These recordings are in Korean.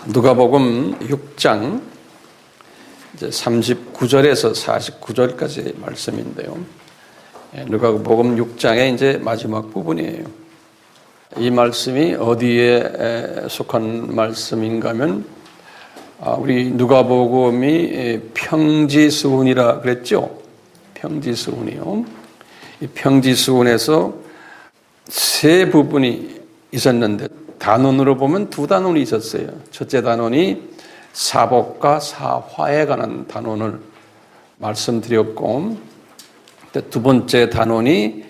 누가복음 6장 이제 39절에서 49절까지 말씀인데요. 누가복음 6장의 이제 마지막 부분이에요. 이 말씀이 어디에 속한 말씀인가 하면 우리 누가복음이 평지수훈이라 그랬죠. 평지수훈이요. 이 평지수훈에서 세 부분이 있었는데 단원으로 보면 두 단원이 있었어요. 첫째 단원이 사복과 사화에 관한 단원을 말씀드렸고, 두 번째 단원이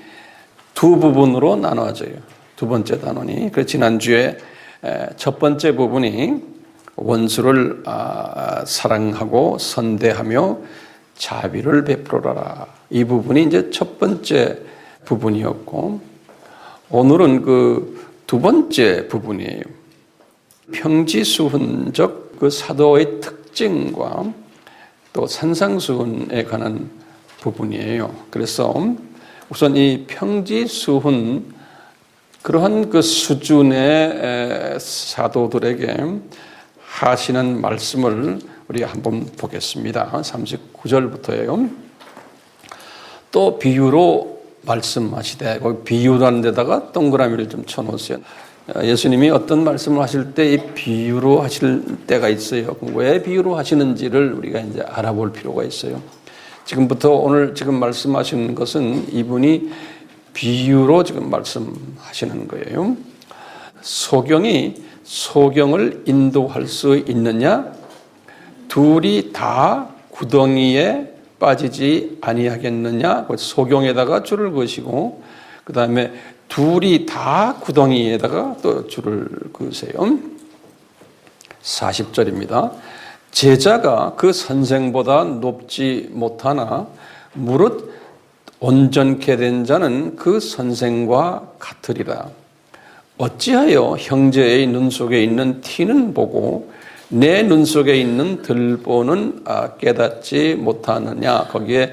두 부분으로 나눠져요. 두 번째 단원이. 그래서 지난주에 첫 번째 부분이 원수를 사랑하고 선대하며 자비를 베풀어라. 이 부분이 이제 첫 번째 부분이었고, 오늘은 그 두 번째 부분이에요. 평지수훈적 그 사도의 특징과 또 산상수훈에 관한 부분이에요. 그래서 우선 이 평지수훈, 그러한 그 수준의 사도들에게 하시는 말씀을 우리 한번 보겠습니다. 39절부터예요. 또 비유로 말씀하시되, 거기 비유라는 데다가 동그라미를 좀 쳐놓으세요. 예수님이 어떤 말씀을 하실 때 이 비유로 하실 때가 있어요. 왜 비유로 하시는지를 우리가 이제 알아볼 필요가 있어요. 지금부터 오늘 지금 말씀하시는 것은 이분이 비유로 지금 말씀하시는 거예요. 소경을 인도할 수 있느냐? 둘이 다 구덩이에 빠지지 아니하겠느냐? 소경에다가 줄을 그으시고, 그 다음에 둘이 다 구덩이에다가 또 줄을 그으세요. 40절입니다. 제자가 그 선생보다 높지 못하나 무릇 온전케 된 자는 그 선생과 같으리라. 어찌하여 형제의 눈 속에 있는 티는 보고 내 눈 속에 있는 들보는 깨닫지 못하느냐. 거기에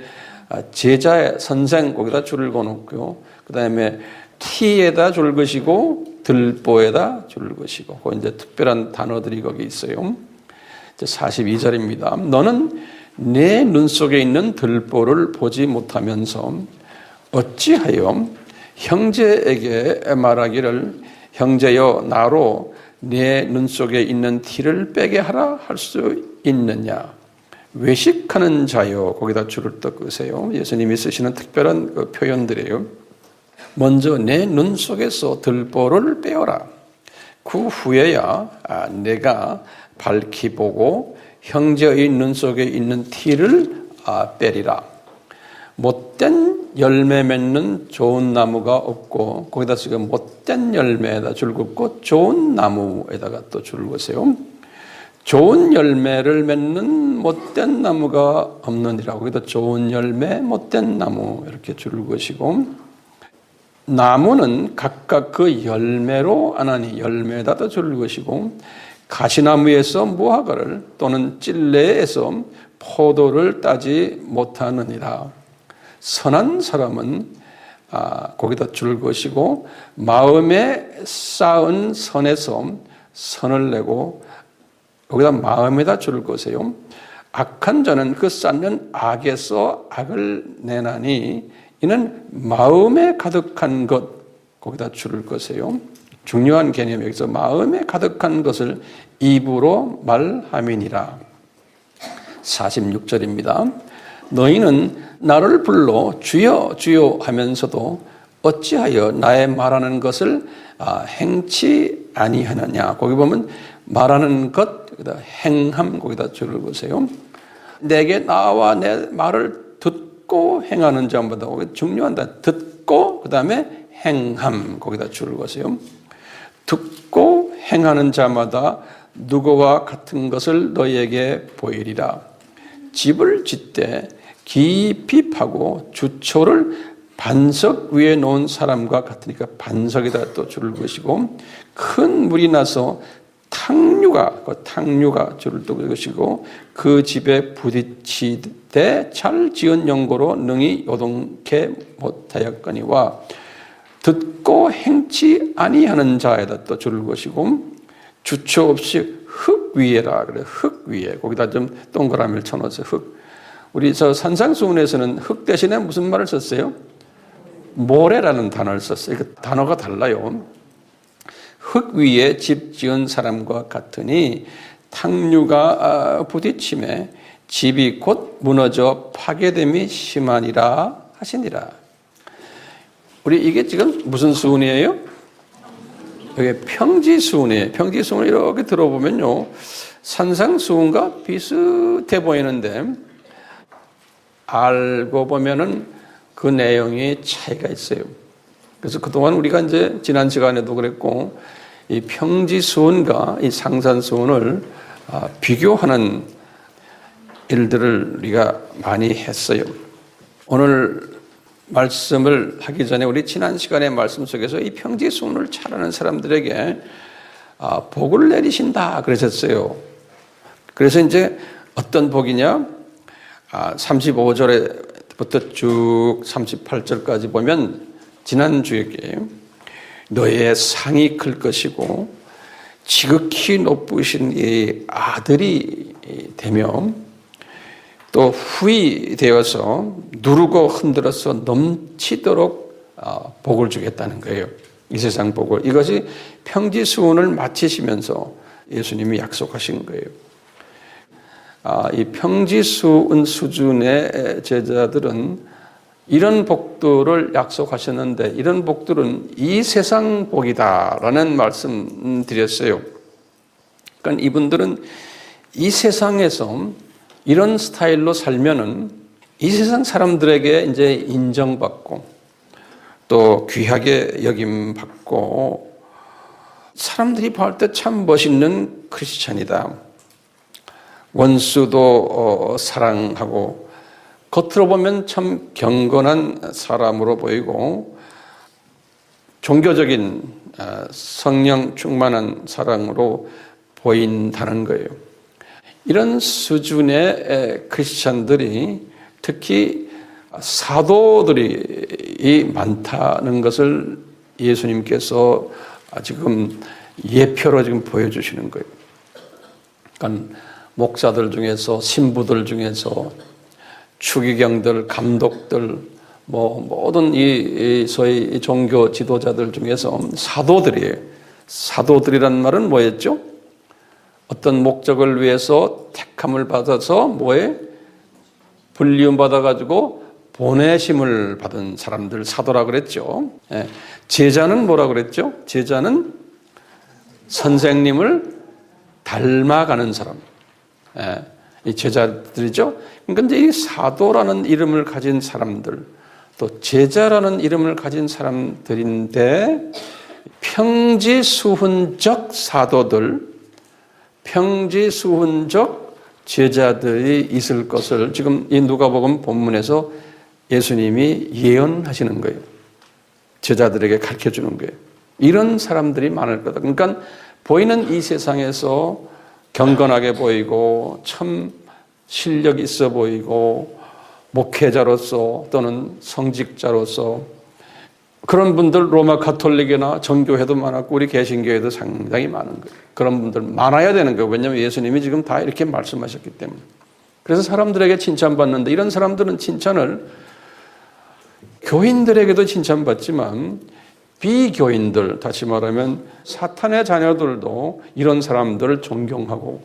제자의 선생, 거기다 줄을 그어놓고요. 그 다음에 티에다 줄 것이고 들보에다 줄 것이고, 그 이제 특별한 단어들이 거기 있어요. 42절입니다. 너는 내 눈 속에 있는 들보를 보지 못하면서 어찌하여 형제에게 말하기를 형제여 나로 내 눈 속에 있는 티를 빼게 하라 할 수 있느냐. 외식하는 자여, 거기다 줄을 또 그으세요. 예수님이 쓰시는 특별한 그 표현들이에요. 먼저 내 눈 속에서 들보를 빼어라. 그 후에야 내가 밝히 보고 형제의 눈 속에 있는 티를 빼리라. 못된 열매 맺는 좋은 나무가 없고, 거기다 지금 못된 열매에다 줄 긋고 좋은 나무에다가 또 줄 그으세요. 좋은 열매를 맺는 못된 나무가 없느니라. 거기다 좋은 열매, 못된 나무 이렇게 줄 것이고, 나무는 각각 그 열매로 아나니 열매에다 줄 것이고, 가시나무에서 무화과를 또는 찔레에서 포도를 따지 못하느니라. 선한 사람은 거기다 줄 것이고 마음에 쌓은 선에서 선을 내고 거기다 마음에다 줄 것이요. 악한 자는 그 쌓는 악에서 악을 내나니 이는 마음에 가득한 것, 거기다 줄 것이요. 중요한 개념이 여기서 마음에 가득한 것을 입으로 말함이니라. 46절입니다. 너희는 나를 불러 주여 주여 하면서도 어찌하여 나의 말하는 것을 행치 아니하느냐. 거기 보면 말하는 것, 거기다 행함, 거기다 줄을 보세요. 내게 나와 내 말을 듣고 행하는 자마다, 중요한다. 듣고 그 다음에 행함, 거기다 줄을 보세요. 듣고 행하는 자마다 누구와 같은 것을 너희에게 보이리라. 집을 짓되 깊이 파고 주초를 반석 위에 놓은 사람과 같으니까 반석에다 또 줄을 그으시고, 큰 물이 나서 탕류가 줄을 또 그으시고, 그 집에 부딪히되 잘 지은 영고로 능히 요동케 못하였거니와 듣고 행치 아니하는 자에다 또 줄을 그으시고, 주초 없이 흙 흙 위에라 그래. 흙 위에. 거기다 좀 동그라미를 쳐놓으세요. 흙. 우리 저 산상수훈에서는 흙 대신에 무슨 말을 썼어요? 모래라는 단어를 썼어요. 그 단어가 달라요. 흙 위에 집 지은 사람과 같으니 탕류가 부딪힘에 집이 곧 무너져 파괴됨이 심하니라 하시니라. 우리 이게 지금 무슨 수훈이에요? 이게 평지수훈이에요. 평지수훈을 이렇게 들어보면요, 산상수훈과 비슷해 보이는데 알고 보면은 그 내용이 차이가 있어요. 그래서 그동안 우리가 이제 지난 시간에도 그랬고, 이 평지수훈과 이 상산수훈을 비교하는 일들을 우리가 많이 했어요. 오늘 말씀을 하기 전에 우리 지난 시간의 말씀 속에서 이 평지수훈을 잘하는 사람들에게 복을 내리신다 그러셨어요. 그래서 이제 어떤 복이냐? 35절부터 쭉 38절까지 보면 지난주에 너의 상이 클 것이고 지극히 높으신 이 아들이 되며 또 후이 되어서 누르고 흔들어서 넘치도록 복을 주겠다는 거예요. 이 세상 복을. 이것이 평지수훈을 마치시면서 예수님이 약속하신 거예요. 이 평지수훈 수준의 제자들은 이런 복들을 약속하셨는데 이런 복들은 이 세상 복이다라는 말씀 드렸어요. 그러니까 이분들은 이 세상에서 이런 스타일로 살면은 이 세상 사람들에게 이제 인정받고 또 귀하게 여김받고 사람들이 볼 때 참 멋있는 크리스찬이다. 원수도 사랑하고 겉으로 보면 참 경건한 사람으로 보이고 종교적인 성령 충만한 사랑으로 보인다는 거예요. 이런 수준의 크리스찬들이 특히 사도들이 많다는 것을 예수님께서 지금 예표로 지금 보여주시는 거예요. 그러니까 목사들 중에서 신부들 중에서 추기경들, 감독들, 모든 이 소위 종교 지도자들 중에서 사도들이에요. 사도들이란 말은 뭐였죠? 어떤 목적을 위해서 택함을 받아서 뭐에 불리움 받아가지고 보내심을 받은 사람들 사도라 그랬죠. 제자는 뭐라 그랬죠? 제자는 선생님을 닮아가는 사람. 이 제자들이죠. 그러니까 이 사도라는 이름을 가진 사람들, 또 제자라는 이름을 가진 사람들인데 평지수훈적 사도들, 평지수훈적 제자들이 있을 것을 지금 이 누가복음 본문에서 예수님이 예언하시는 거예요. 제자들에게 가르쳐주는 거예요. 이런 사람들이 많을 거다. 그러니까 보이는 이 세상에서 경건하게 보이고 참 실력 있어 보이고 목회자로서 또는 성직자로서 그런 분들 로마 가톨릭이나 정교회도 많았고 우리 개신교회도 상당히 많은 거예요. 그런 분들 많아야 되는 거예요. 왜냐하면 예수님이 지금 다 이렇게 말씀하셨기 때문에. 그래서 사람들에게 칭찬받는데 이런 사람들은 칭찬을 교인들에게도 칭찬받지만 비교인들, 다시 말하면 사탄의 자녀들도 이런 사람들을 존경하고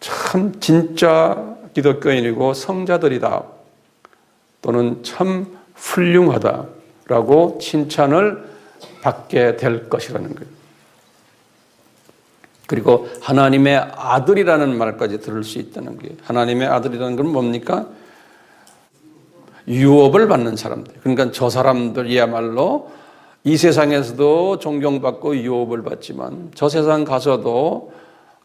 참 진짜 기독교인이고 성자들이다 또는 참 훌륭하다라고 칭찬을 받게 될 것이라는 거예요. 그리고 하나님의 아들이라는 말까지 들을 수 있다는 거예요. 하나님의 아들이라는 건 뭡니까? 유업을 받는 사람들. 그러니까 저 사람들이야말로 이 세상에서도 존경받고 유업을 받지만 저 세상 가서도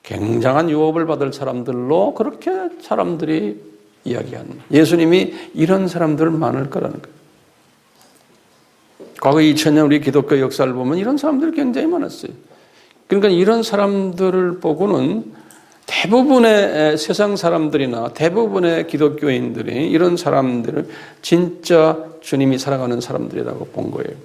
굉장한 유업을 받을 사람들로 그렇게 사람들이 이야기하는, 예수님이 이런 사람들 많을 거라는 거예요. 과거 2000년 우리 기독교 역사를 보면 이런 사람들이 굉장히 많았어요. 그러니까 이런 사람들을 보고는 대부분의 세상 사람들이나 대부분의 기독교인들이 이런 사람들을 진짜 주님이 사랑하는 사람들이라고 본 거예요.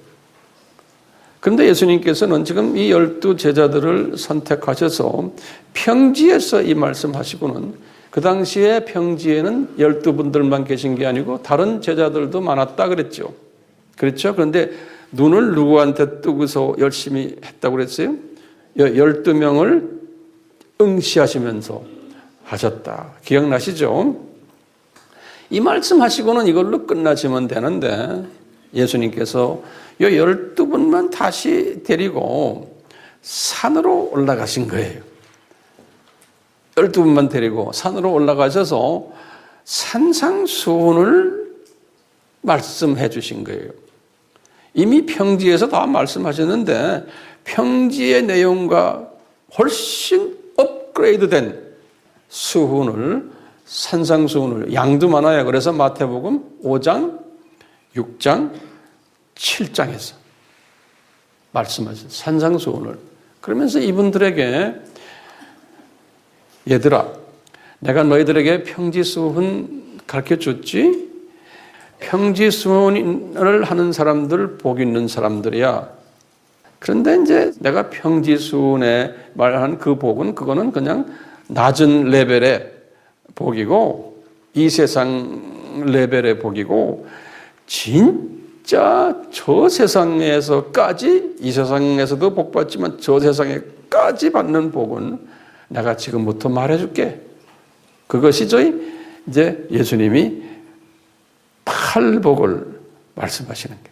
그런데 예수님께서는 지금 이 12 제자들을 선택하셔서 평지에서 이 말씀하시고는 그 당시에 평지에는 12분들만 계신 게 아니고 다른 제자들도 많았다 그랬죠. 그렇죠? 그런데 눈을 누구한테 뜨고서 열심히 했다고 그랬어요? 12명을 응시하시면서 하셨다. 기억나시죠? 이 말씀하시고는 이걸로 끝나시면 되는데 예수님께서 이 12분만 다시 데리고 산으로 올라가신 거예요. 12분만 데리고 산으로 올라가셔서 산상수훈을 말씀해 주신 거예요. 이미 평지에서 다 말씀하셨는데 평지의 내용과 훨씬 업그레이드된 수훈을, 산상수훈을, 양도 많아요. 그래서 마태복음 5장, 6장, 7장에서 말씀하신 산상수훈을. 그러면서 이분들에게 얘들아, 내가 너희들에게 평지수훈 가르쳐줬지? 평지수훈을 하는 사람들 복 있는 사람들이야. 그런데 이제 내가 평지수훈에 말한 그 복은 그거는 그냥 낮은 레벨의 복이고 이 세상 레벨의 복이고 진짜 저 세상에서까지 이 세상에서도 복 받지만 저 세상에까지 받는 복은 내가 지금부터 말해줄게. 그것이죠. 이제 예수님이 팔복을 말씀하시는 게.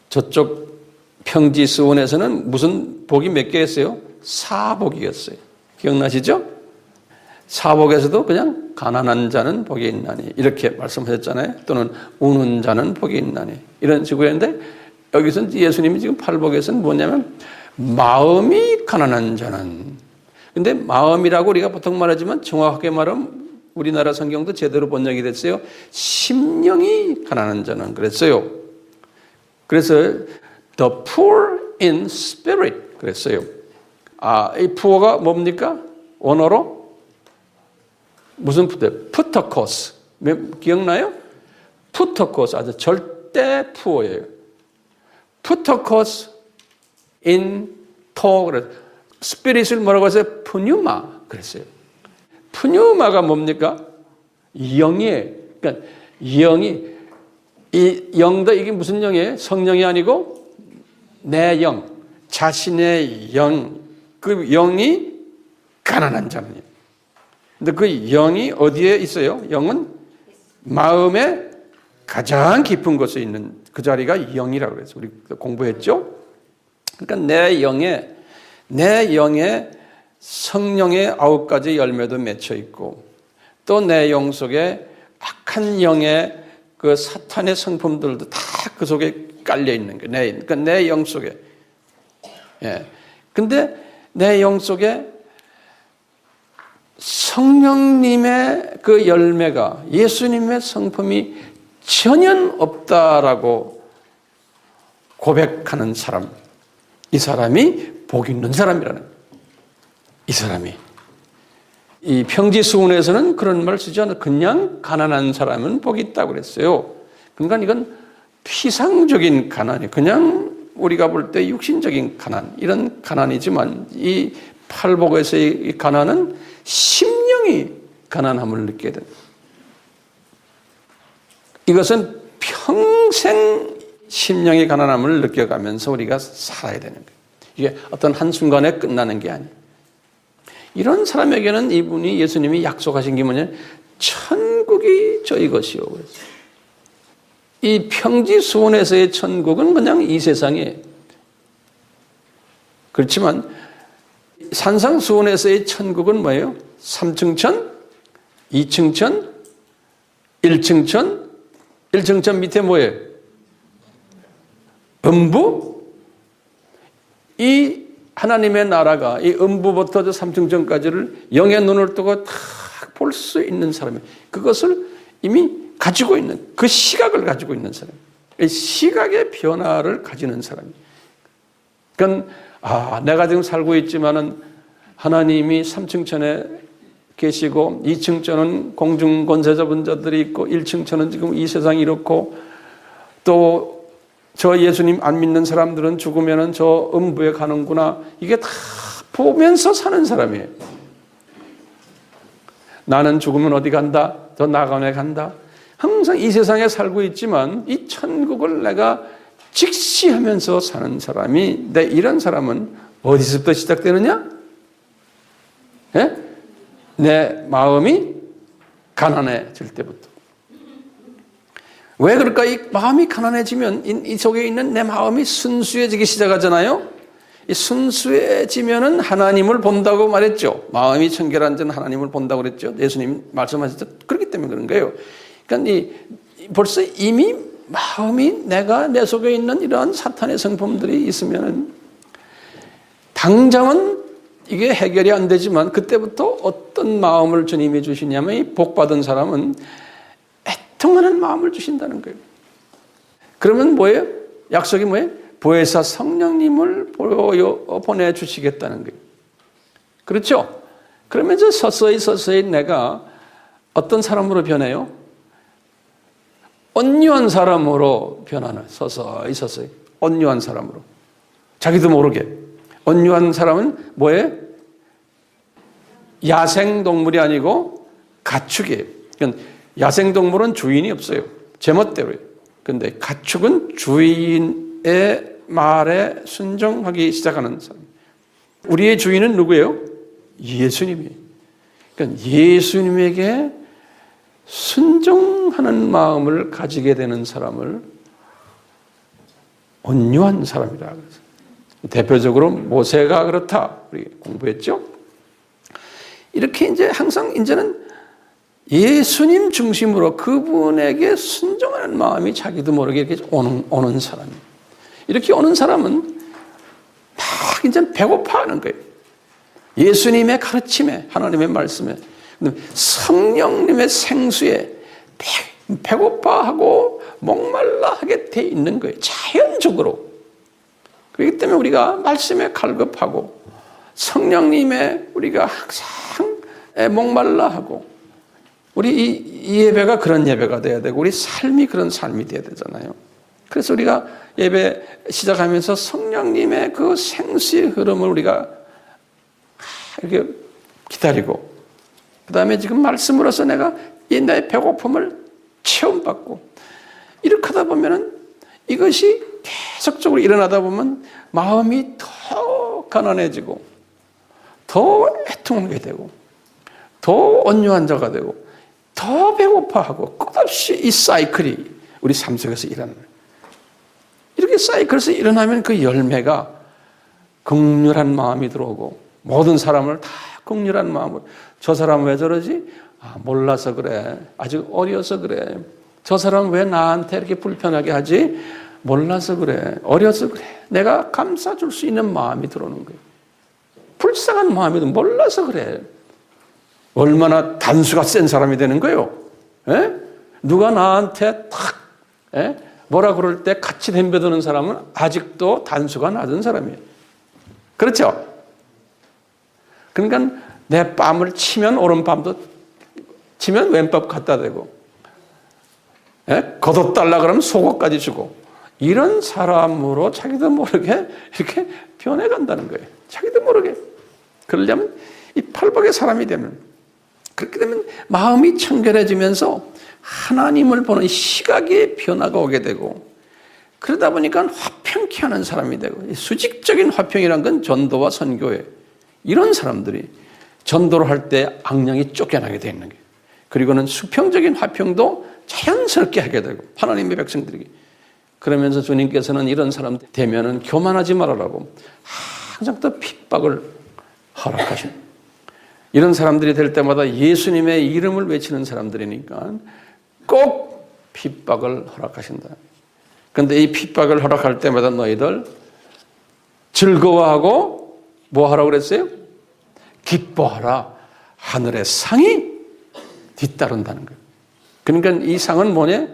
저쪽 평지수원에서는 무슨 복이 몇 개였어요? 사복이었어요. 기억나시죠? 사복에서도 그냥 가난한 자는 복이 있나니 이렇게 말씀하셨잖아요. 또는 우는 자는 복이 있나니 이런 식으로 했는데 여기서는 예수님이 지금 팔복에서는 뭐냐면 마음이 가난한 자는. 근데 마음이라고 우리가 보통 말하지만 정확하게 말하면 우리나라 성경도 제대로 번역이 됐어요. 심령이 가난한 자는 그랬어요. 그래서 the poor in spirit 그랬어요. 이 poor가 뭡니까? 원어로 무슨 푸터코스 기억나요? 푸터코스 아주 절대 poor예요. 푸터코스 in 토 그래서 스피릿을 뭐라고 했어요? 푸뉴마 그랬어요. 푸뉴마가 뭡니까? 영이에요. 그러니까 영이 이 영도 이게 무슨 영이에요? 성령이 아니고 내 영, 자신의 영, 그 영이 가난한 자입니다. 근데 그 영이 어디에 있어요? 영은 마음의 가장 깊은 곳에 있는 그 자리가 영이라고 그랬어요. 우리 공부했죠? 그러니까 내 영에 성령의 9가지 열매도 맺혀 있고 또 내 영 속에 악한 영의 그 사탄의 성품들도 다 그 속에 깔려 있는 거예요. 그러니까 내 영 속에. 예. 근데 내 영 속에 성령님의 그 열매가 예수님의 성품이 전혀 없다라고 고백하는 사람. 이 사람이 복 있는 사람이라는 거예요. 이 사람이. 이 평지수훈에서는 그런 말 쓰지 않아요. 그냥 가난한 사람은 복이 있다고 그랬어요. 그러니까 이건 피상적인 가난이 그냥 우리가 볼 때 육신적인 가난 이런 가난이지만 이 팔복에서의 이 가난은 심령이 가난함을 느끼게 됩니다. 이것은 평생 심령의 가난함을 느껴가면서 우리가 살아야 되는 거예요. 이게 어떤 한순간에 끝나는 게 아니에요. 이런 사람에게는 이분이 예수님이 약속하신 게 뭐냐면 천국이 저희 것이요. 이 평지수원에서의 천국은 그냥 이 세상이에요. 그렇지만 산상수원에서의 천국은 뭐예요? 3층 천, 2층 천, 1층 천, 1층 천 밑에 뭐예요? 음부? 이 하나님의 나라가 이 음부부터 3층 천까지를 영의 눈을 뜨고 다 볼 수 있는 사람이에요. 그것을 이미 가지고 있는 그 시각을 가지고 있는 사람. 시각의 변화를 가지는 사람이에요. 그러니까 내가 지금 살고 있지만은 하나님이 3층 천에 계시고 2층 천은 공중 권세 잡은 자들이 있고 1층 천은 지금 이 세상이 이렇고 또 저 예수님 안 믿는 사람들은 죽으면 저 음부에 가는구나. 이게 다 보면서 사는 사람이에요. 나는 죽으면 어디 간다? 저 낙원에 간다. 항상 이 세상에 살고 있지만 이 천국을 내가 직시하면서 사는 사람이, 이런 사람은 어디서부터 시작되느냐? 예? 내 마음이 가난해질 때부터. 왜 그럴까? 이 마음이 가난해지면 이 속에 있는 내 마음이 순수해지기 시작하잖아요. 이 순수해지면은 하나님을 본다고 말했죠. 마음이 청결한 자는 하나님을 본다고 그랬죠. 예수님 말씀하셨죠. 그렇기 때문에 그런 거예요. 그러니까 벌써 이미 마음이, 내가 내 속에 있는 이러한 사탄의 성품들이 있으면은 당장은 이게 해결이 안 되지만 그때부터 어떤 마음을 주님이 주시냐면, 이 복받은 사람은 애통하는 마음을 주신다는 거예요. 그러면 뭐예요? 약속이 뭐예요? 보혜사 성령님을 보내주시겠다는 거예요. 그렇죠? 그러면서 서서히 내가 어떤 사람으로 변해요? 온유한 사람으로 변하는, 서서히 온유한 사람으로. 자기도 모르게. 온유한 사람은 뭐예요? 야생동물이 아니고 가축이에요. 그러니까 야생동물은 주인이 없어요. 제멋대로예요. 그런데 가축은 주인의 말에 순종하기 시작하는 사람. 우리의 주인은 누구예요? 예수님이에요. 그러니까 예수님에게 순종하는 마음을 가지게 되는 사람을 온유한 사람이라 그래서. 대표적으로 모세가 그렇다. 우리 공부했죠? 이렇게 이제 항상 이제는 예수님 중심으로 그분에게 순종하는 마음이 자기도 모르게 이렇게 오는 사람이에요. 이렇게 오는 사람은 막 이제 배고파하는 거예요. 예수님의 가르침에, 하나님의 말씀에, 성령님의 생수에 배고파하고 목말라 하게 돼 있는 거예요. 자연적으로. 그렇기 때문에 우리가 말씀에 갈급하고 성령님의 우리가 항상 목말라 하고, 우리 이 예배가 그런 예배가 돼야 되고 우리 삶이 그런 삶이 돼야 되잖아요. 그래서 우리가 예배 시작하면서 성령님의 그 생수의 흐름을 우리가 이렇게 기다리고, 그 다음에 지금 말씀으로서 내가 이 나의 배고픔을 체험받고, 이렇게 하다 보면은 이것이 계속적으로 일어나다 보면 마음이 더 가난해지고 더 애통하게 되고 더 온유한 자가 되고 더 배고파하고, 끝없이 이 사이클이 우리 삶 속에서 일어나는 거예요. 이렇게 사이클에서 일어나면 그 열매가 긍휼한 마음이 들어오고, 모든 사람을 다 긍휼한 마음으로, 저 사람 왜 저러지? 몰라서 그래. 아직 어려서 그래. 저 사람 왜 나한테 이렇게 불편하게 하지? 몰라서 그래. 어려서 그래. 내가 감싸줄 수 있는 마음이 들어오는 거예요. 불쌍한 마음이 몰라서 그래. 얼마나 단수가 센 사람이 되는 거예요. 에? 누가 나한테 탁 뭐라 그럴 때 같이 덤벼드는 사람은 아직도 단수가 낮은 사람이에요. 그렇죠? 그러니까 내 뺨을 치면 오른뺨도 치면 왼뺨 갖다 대고, 걷어달라 그러면 속옷까지 주고, 이런 사람으로 자기도 모르게 이렇게 변해간다는 거예요. 자기도 모르게. 그러려면 이 팔복의 사람이 되면, 그렇게 되면 마음이 청결해지면서 하나님을 보는 시각의 변화가 오게 되고, 그러다 보니까 화평케 하는 사람이 되고, 수직적인 화평이란 건 전도와 선교예요. 이런 사람들이 전도를 할 때 악령이 쫓겨나게 되어 있는 거예요. 그리고는 수평적인 화평도 자연스럽게 하게 되고, 하나님의 백성들에게. 그러면서 주님께서는 이런 사람 되면은 교만하지 말아라고 항상 또 핍박을 허락하십니다. 이런 사람들이 될 때마다 예수님의 이름을 외치는 사람들이니까 꼭 핍박을 허락하신다. 그런데 이 핍박을 허락할 때마다 너희들 즐거워하고 뭐 하라고 그랬어요? 기뻐하라. 하늘의 상이 뒤따른다는 거예요. 그러니까 이 상은 뭐냐?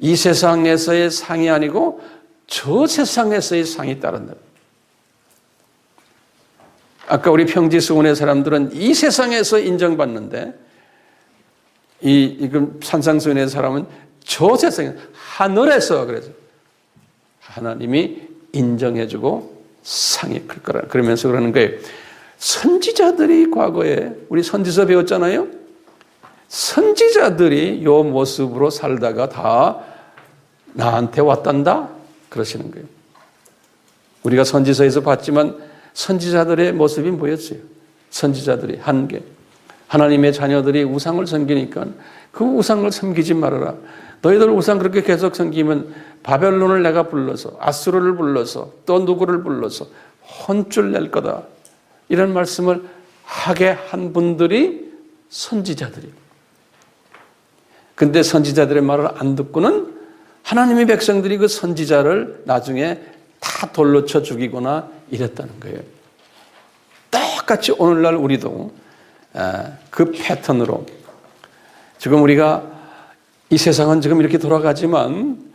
이 세상에서의 상이 아니고 저 세상에서의 상이 따른다. 아까 우리 평지수원의 사람들은 이 세상에서 인정받는데, 이 산상수원의 사람은 저 세상에, 하늘에서, 그래서 하나님이 인정해주고 상이 클 거라. 그러면서 그러는 거예요. 선지자들이 과거에 우리 선지서 배웠잖아요. 선지자들이 요 모습으로 살다가 다 나한테 왔단다 그러시는 거예요. 우리가 선지서에서 봤지만 선지자들의 모습이 뭐였어요? 선지자들이 한계. 하나님의 자녀들이 우상을 섬기니까 그 우상을 섬기지 말아라. 너희들 우상 그렇게 계속 섬기면 바벨론을 내가 불러서 아수르를 불러서 또 누구를 불러서 혼쭐 낼 거다. 이런 말씀을 하게 한 분들이 선지자들이에요. 근데 선지자들의 말을 안 듣고는 하나님의 백성들이 그 선지자를 나중에 다 돌로 쳐 죽이거나 이랬다는 거예요. 똑같이 오늘날 우리도 그 패턴으로 지금 우리가 이 세상은 지금 이렇게 돌아가지만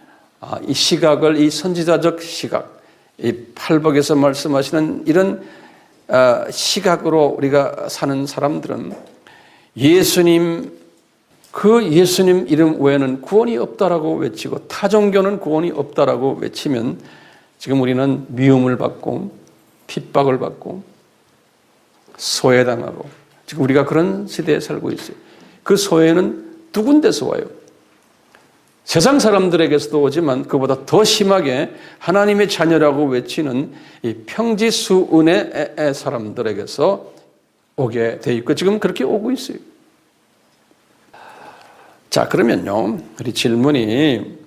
이 시각을 이 선지자적 시각, 이 팔복에서 말씀하시는 이런 시각으로 우리가 사는 사람들은 그 예수님 이름 외에는 구원이 없다라고 외치고 타종교는 구원이 없다라고 외치면 지금 우리는 미움을 받고 핍박을 받고 소외당하고 지금 우리가 그런 시대에 살고 있어요. 그 소외는 두 군데서 와요. 세상 사람들에게서도 오지만 그보다 더 심하게 하나님의 자녀라고 외치는 이 평지수은의 사람들에게서 오게 돼 있고 지금 그렇게 오고 있어요. 자, 그러면요, 우리 질문이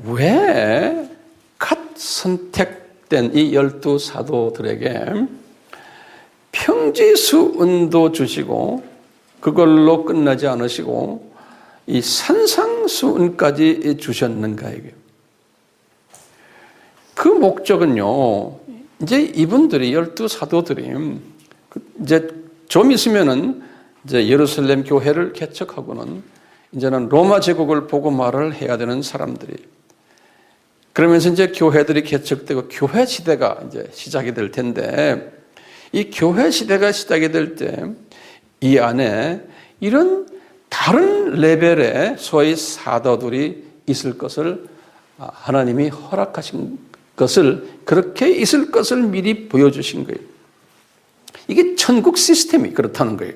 왜 갓 선택된 이 12 사도들에게 평지수은도 주시고 그걸로 끝나지 않으시고 이 산상수은까지 주셨는가 이게. 그 목적은요, 이제 이분들이 12 사도들이 이제 좀 있으면은 이제 예루살렘 교회를 개척하고는 이제는 로마 제국을 복음화를 해야 되는 사람들이. 그러면서 이제 교회들이 개척되고 교회 시대가 이제 시작이 될 텐데 이 교회 시대가 시작이 될 때 이 안에 이런 다른 레벨의 소위 사도들이 있을 것을 하나님이 허락하신 것을 그렇게 있을 것을 미리 보여주신 거예요. 이게 천국 시스템이 그렇다는 거예요.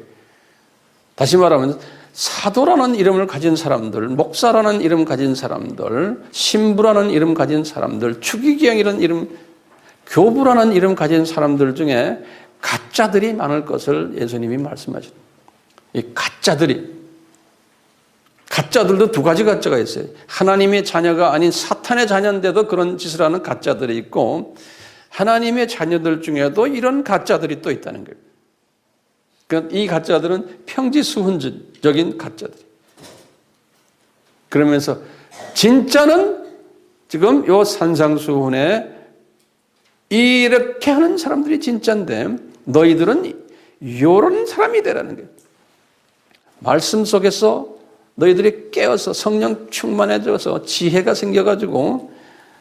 다시 말하면 사도라는 이름을 가진 사람들, 목사라는 이름 가진 사람들, 신부라는 이름 가진 사람들, 추기경이라는 이름, 교부라는 이름 가진 사람들 중에 가짜들이 많을 것을 예수님이 말씀하시는 이 가짜들도 두 가지 가짜가 있어요. 하나님의 자녀가 아닌 사탄의 자녀인데도 그런 짓을 하는 가짜들이 있고 하나님의 자녀들 중에도 이런 가짜들이 또 있다는 거예요. 그러니까 이 가짜들은 평지수훈적인 가짜들이. 그러면서 진짜는 지금 요 산상수훈에 이렇게 하는 사람들이 진짜인데 너희들은 요런 사람이 되라는 거예요. 말씀 속에서 너희들이 깨어서 성령 충만해져서 지혜가 생겨가지고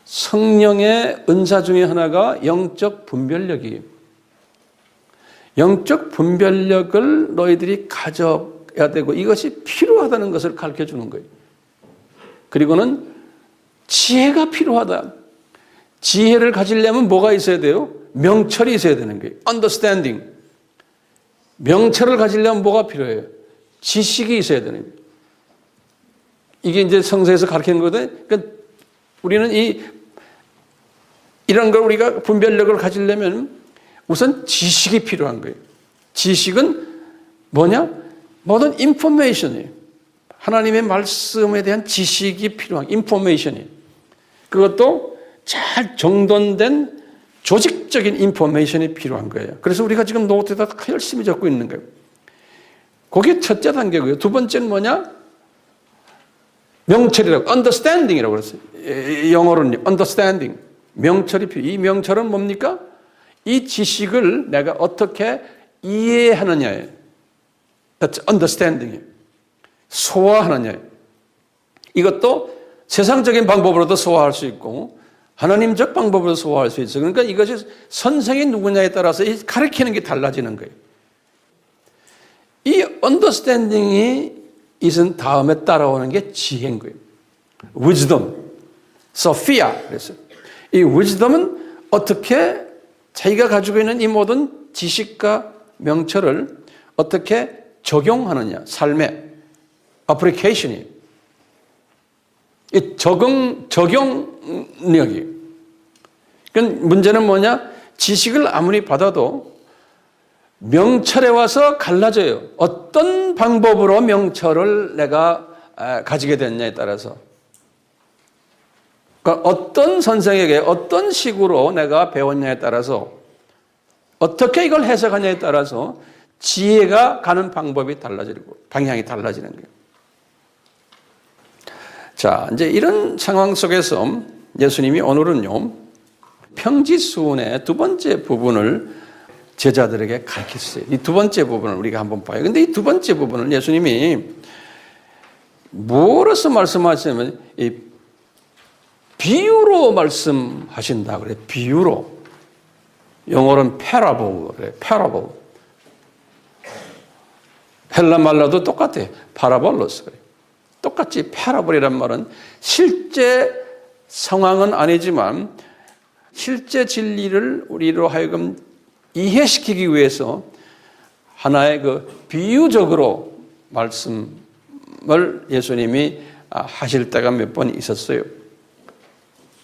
성령의 은사 중에 하나가 영적 분별력이에요. 영적 분별력을 너희들이 가져야 되고 이것이 필요하다는 것을 가르쳐 주는 거예요. 그리고는 지혜가 필요하다. 지혜를 가지려면 뭐가 있어야 돼요? 명철이 있어야 되는 거예요. understanding. 명철을 가지려면 뭐가 필요해요? 지식이 있어야 되는 거예요. 이게 이제 성서에서 가르치는 거거든요. 그러니까 우리는 이런 걸 우리가 분별력을 가지려면 우선 지식이 필요한 거예요. 지식은 뭐냐? 모든 인포메이션이에요. 하나님의 말씀에 대한 지식이 필요한 인포메이션이에요. 그것도 잘 정돈된 조직적인 인포메이션이 필요한 거예요. 그래서 우리가 지금 노트에다 열심히 적고 있는 거예요. 그게 첫째 단계고요. 두 번째는 뭐냐? 명철이라고, understanding이라고 그랬어요. 영어로는 understanding. 명철이 필요해요. 이 명철은 뭡니까? 이 지식을 내가 어떻게 이해하느냐예요. That's understanding이에요. 소화하느냐예요. 이것도 세상적인 방법으로도 소화할 수 있고 하나님적 방법으로 소화할 수 있어요. 그러니까 이것이 선생이 누구냐에 따라서 가르치는 게 달라지는 거예요. 이 understanding이 있은 다음에 따라오는 게 지혜인 거예요. wisdom, sophia 그랬어요. 이 wisdom은 어떻게 자기가 가지고 있는 이 모든 지식과 명철을 어떻게 적용하느냐, 삶의 application이, 이 적용력이. 그러니까 문제는 뭐냐? 지식을 아무리 받아도 명철에 와서 갈라져요. 어떤 방법으로 명철을 내가 가지게 됐냐에 따라서. 그러니까 어떤 선생에게 어떤 식으로 내가 배웠냐에 따라서, 어떻게 이걸 해석하냐에 따라서 지혜가 가는 방법이 달라지고 방향이 달라지는 거예요. 자, 이제 이런 상황 속에서 예수님이 오늘은요, 평지수훈의 두 번째 부분을 제자들에게 가르쳤어요. 이 두 번째 부분을 우리가 한번 봐요. 근데 이 두 번째 부분을 예수님이 뭐로서 말씀하시냐면, 이 비유로 말씀하신다 그래. 비유로. 영어로는 parable 그래. parable. 헬라 말로도 똑같아요. parabollos 그래. 똑같이 parable이란 말은 실제 상황은 아니지만 실제 진리를 우리로 하여금 이해시키기 위해서 하나의 그 비유적으로 말씀을 예수님이 하실 때가 몇 번 있었어요.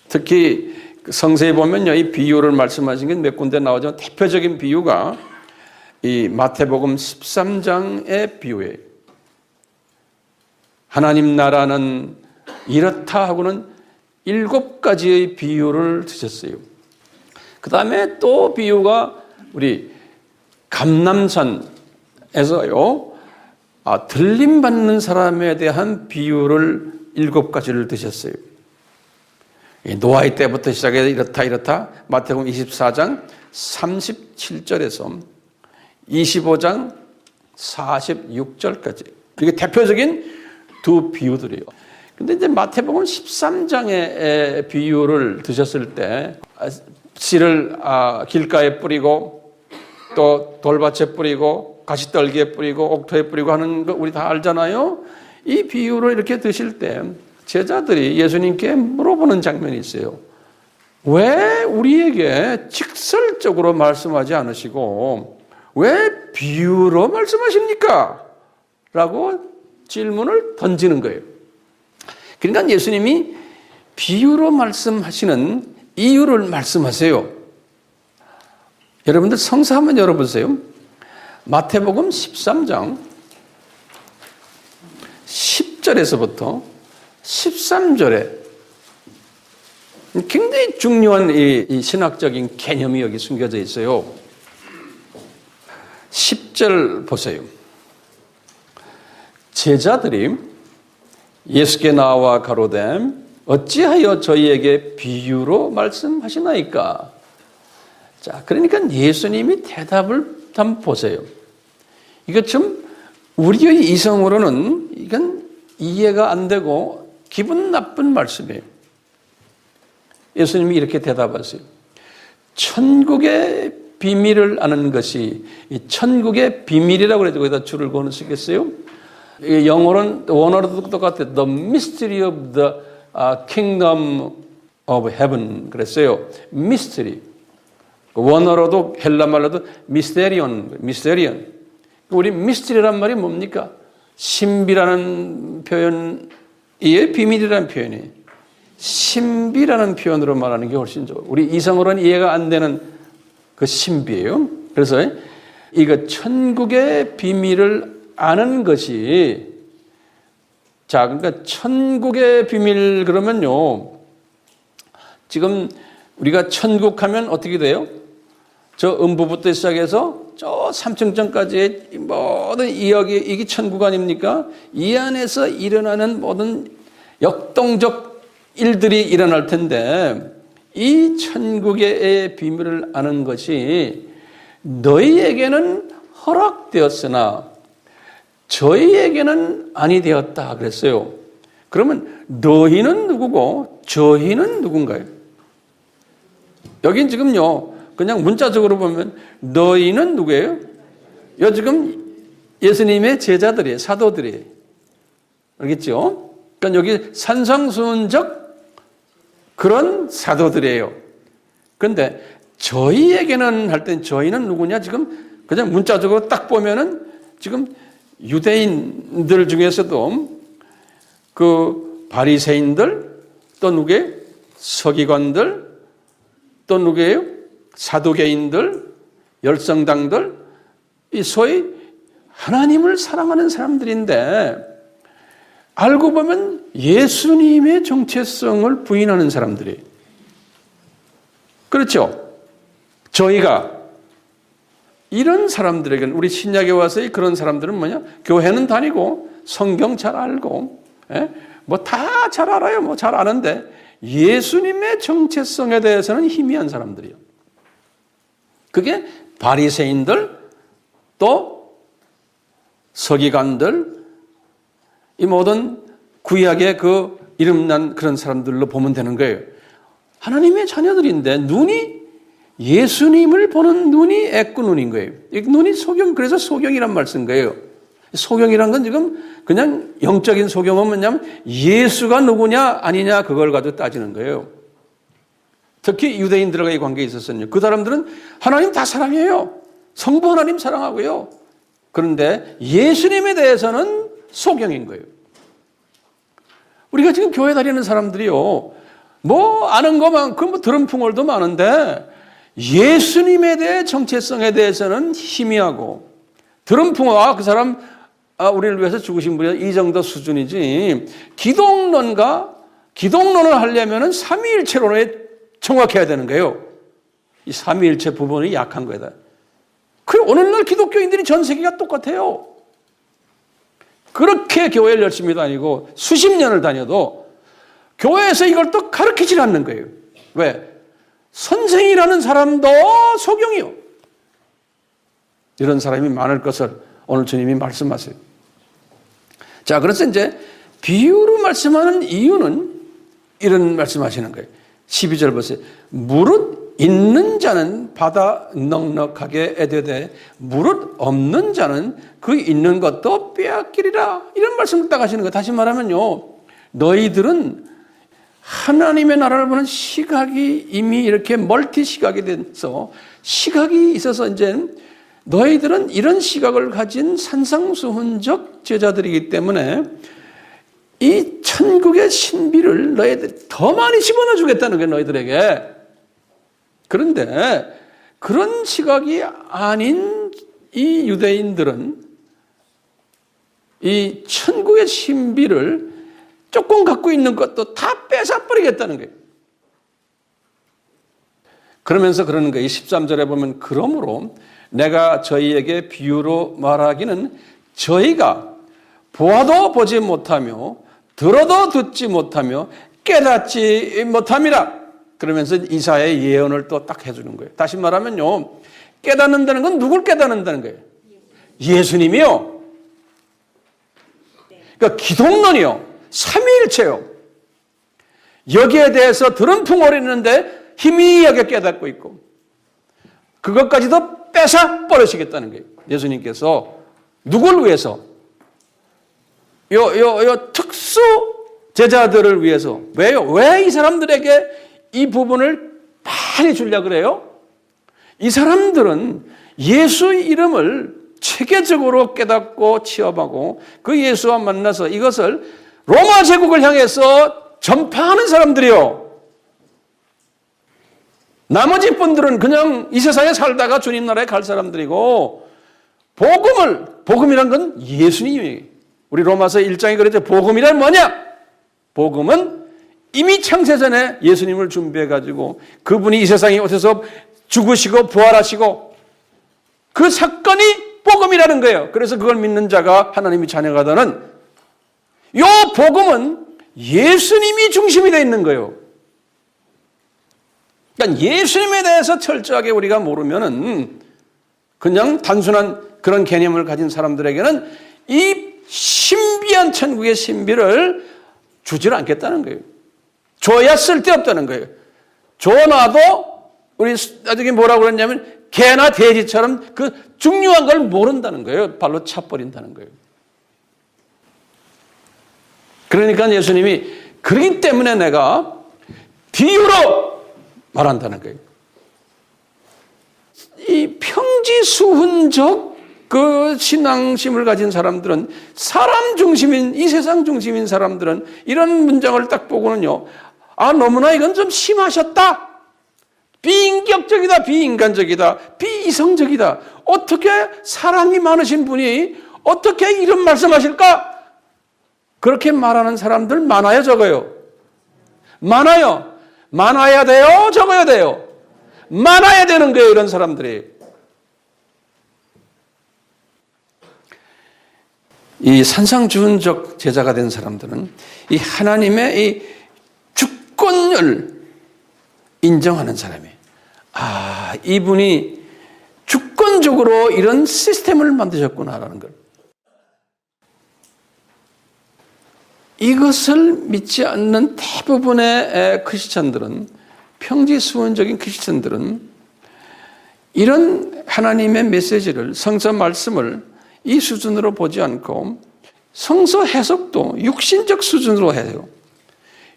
특히 성서에 보면요, 이 비유를 말씀하신 게 몇 군데 나오지만 대표적인 비유가 이 마태복음 13장의 비유예요. 하나님 나라는 이렇다 하고는 7가지의 비유를 드셨어요. 그 다음에 또 비유가 우리 감람산에서요, 들림받는 사람에 대한 비유를 7가지를 드셨어요. 노아의 때부터 시작해서 이렇다 마태복음 24장 37절에서 25장 46절까지. 그게 대표적인 두 비유들이에요. 근데 이제 마태복음 13장의 비유를 드셨을 때 씨를 길가에 뿌리고 또 돌밭에 뿌리고 가시떨기에 뿌리고 옥토에 뿌리고 하는 거 우리 다 알잖아요. 이 비유를 이렇게 드실 때 제자들이 예수님께 물어보는 장면이 있어요. 왜 우리에게 직설적으로 말씀하지 않으시고 왜 비유로 말씀하십니까? 라고 질문을 던지는 거예요. 그러니까 예수님이 비유로 말씀하시는 이유를 말씀하세요. 여러분들 성서 한번 열어보세요. 마태복음 13장 10절에서부터 13절에 굉장히 중요한 이 신학적인 개념이 여기 숨겨져 있어요. 10절 보세요. 제자들이 예수께 나와 가로되 어찌하여 저희에게 비유로 말씀하시나이까? 자, 그러니까 예수님이 대답을 한번 보세요. 이거 좀 우리의 이성으로는 이건 이해가 안 되고 기분 나쁜 말씀이에요. 예수님이 이렇게 대답하세요. 천국의 비밀을 아는 것이, 이 천국의 비밀이라고 그래도 거기다 줄을 그어 쓰겠어요? 영어로는, 원어로도 똑같아요. The mystery of the kingdom of heaven 그랬어요. mystery. 원어로도 헬라 말로도 mysterion. 우리 mystery란 말이 뭡니까? 신비라는 표현이 비밀이라는 표현이 신비라는 표현으로 말하는 게 훨씬 좋아요. 우리 이성으로는 이해가 안 되는 그 신비예요. 그래서 이거 천국의 비밀을 아는 것이, 자, 그러니까 천국의 비밀 그러면요, 지금 우리가 천국 하면 어떻게 돼요? 저 음부부터 시작해서 저 3층전까지의 모든 이게 천국 아닙니까? 이 안에서 일어나는 모든 역동적 일들이 일어날 텐데, 이 천국의 비밀을 아는 것이 너희에게는 허락되었으나 저희에게는 아니 되었다 그랬어요. 그러면 너희는 누구고 저희는 누군가요? 여긴 지금요, 그냥 문자적으로 보면 너희는 누구예요? 요 지금 예수님의 제자들이에요. 사도들이에요. 알겠죠? 그러니까 여기 산상수훈적 그런 사도들이에요. 그런데 저희에게는 할 땐 저희는 누구냐? 지금 그냥 문자적으로 딱 보면은 지금 유대인들 중에서도 그 바리새인들, 또 누구예요? 서기관들, 또 누구예요? 사두개인들, 열성당들, 이 소위 하나님을 사랑하는 사람들인데 알고 보면 예수님의 정체성을 부인하는 사람들이에요. 그렇죠? 저희가 이런 사람들에게는, 우리 신약에 와서 그런 사람들은 뭐냐? 교회는 다니고 성경 잘 알고 뭐 다 잘 알아요. 뭐 잘 아는데 예수님의 정체성에 대해서는 희미한 사람들이요. 그게 바리새인들, 또 서기관들, 이 모든 구약의 그 이름난 그런 사람들로 보면 되는 거예요. 하나님의 자녀들인데 눈이 예수님을 보는 눈이 애꾸 눈인 거예요. 눈이 소경, 그래서 소경이란 말 쓴 거예요. 소경이란 건 지금 그냥 영적인 소경은 뭐냐면 예수가 누구냐 아니냐 그걸 가지고 따지는 거예요. 특히 유대인들과의 관계에 있었어요. 그 사람들은 하나님 다 사랑해요. 성부 하나님 사랑하고요. 그런데 예수님에 대해서는 소경인 거예요. 우리가 지금 교회 다니는 사람들이요, 뭐 아는 것만큼 뭐 들은 풍월도 많은데 예수님에 대해 정체성에 대해서는 희미하고, 들은 풍월, 그 사람 우리를 위해서 죽으신 분이 이 정도 수준이지, 기독론을 하려면은 삼위일체론에 정확해야 되는 거예요. 이 삼위일체 부분이 약한 거다. 그 오늘날 기독교인들이 전 세계가 똑같아요. 그렇게 교회를 열심히 다니고 수십 년을 다녀도 교회에서 이걸 또 가르치질 않는 거예요. 왜? 선생이라는 사람도 소경이요. 이런 사람이 많을 것을 오늘 주님이 말씀하세요. 자, 그래서 이제 비유로 말씀하는 이유는 이런 말씀하시는 거예요. 12절 보세요. 무릇 있는 자는 받아 넉넉하게 애되되 무릇 없는 자는 그 있는 것도 빼앗기리라. 이런 말씀을 딱 하시는 거예요. 다시 말하면요, 너희들은 하나님의 나라를 보는 시각이 이미 이렇게 멀티 시각이 돼서 시각이 있어서 이제 너희들은 이런 시각을 가진 산상수훈적 제자들이기 때문에 이 천국의 신비를 너희들 더 많이 집어넣어 주겠다는 게 너희들에게. 그런데 그런 시각이 아닌 이 유대인들은 이 천국의 신비를 조금 갖고 있는 것도 다 뺏어버리겠다는 거예요. 그러면서 그러는 거예요. 13절에 보면 그러므로 내가 저희에게 비유로 말하기는 저희가 보아도 보지 못하며 들어도 듣지 못하며 깨닫지 못함이라. 그러면서 이사야의 예언을 또 딱 해주는 거예요. 다시 말하면요, 깨닫는다는 건 누굴 깨닫는다는 거예요? 예수님이요. 그러니까 기독론이요, 삼위일체요. 여기에 대해서 들은 풍월했는데 희미하게 깨닫고 있고 그것까지도 뺏어 버리시겠다는 거예요. 예수님께서 누굴 위해서? 요 특수 제자들을 위해서. 왜요? 왜 이 사람들에게 이 부분을 많이 주려고 그래요? 이 사람들은 예수의 이름을 체계적으로 깨닫고 취업하고 그 예수와 만나서 이것을 로마 제국을 향해서 전파하는 사람들이요. 나머지 분들은 그냥 이 세상에 살다가 주님 나라에 갈 사람들이고, 복음이란 건 예수님이에요. 우리 로마서 1장에 그랬죠. 복음이란 뭐냐? 복음은 이미 창세전에 예수님을 준비해가지고 그분이 이 세상에 오셔서 죽으시고 부활하시고 그 사건이 복음이라는 거예요. 그래서 그걸 믿는 자가 하나님의 자녀가 되는 이 복음은 예수님이 중심이 되어 있는 거예요. 그러니까 예수님에 대해서 철저하게 우리가 모르면은 그냥 단순한 그런 개념을 가진 사람들에게는 이 신비한 천국의 신비를 주질 않겠다는 거예요. 줘야 쓸데없다는 거예요. 줘놔도 우리 나중에 뭐라고 그랬냐면 개나 돼지처럼 그 중요한 걸 모른다는 거예요. 발로 차버린다는 거예요. 그러니까 예수님이 그렇기 때문에 내가 비유로 말한다는 거예요. 이 평지수훈적 그 신앙심을 가진 사람들은, 사람 중심인, 이 세상 중심인 사람들은 이런 문장을 딱 보고는요, 너무나 이건 좀 심하셨다. 비인격적이다, 비인간적이다, 비이성적이다. 어떻게 사랑이 많으신 분이 어떻게 이런 말씀하실까? 그렇게 말하는 사람들 많아요, 적어요? 많아요. 많아야 돼요, 적어야 돼요? 많아야 되는 거예요, 이런 사람들이. 이 산상주훈적 제자가 된 사람들은 이 하나님의 이 주권을 인정하는 사람이에요. 이분이 주권적으로 이런 시스템을 만드셨구나라는 걸. 이것을 믿지 않는 대부분의 크리스찬들은, 평지수훈적인 크리스찬들은 이런 하나님의 메시지를, 성서 말씀을 이 수준으로 보지 않고 성서 해석도 육신적 수준으로 해요.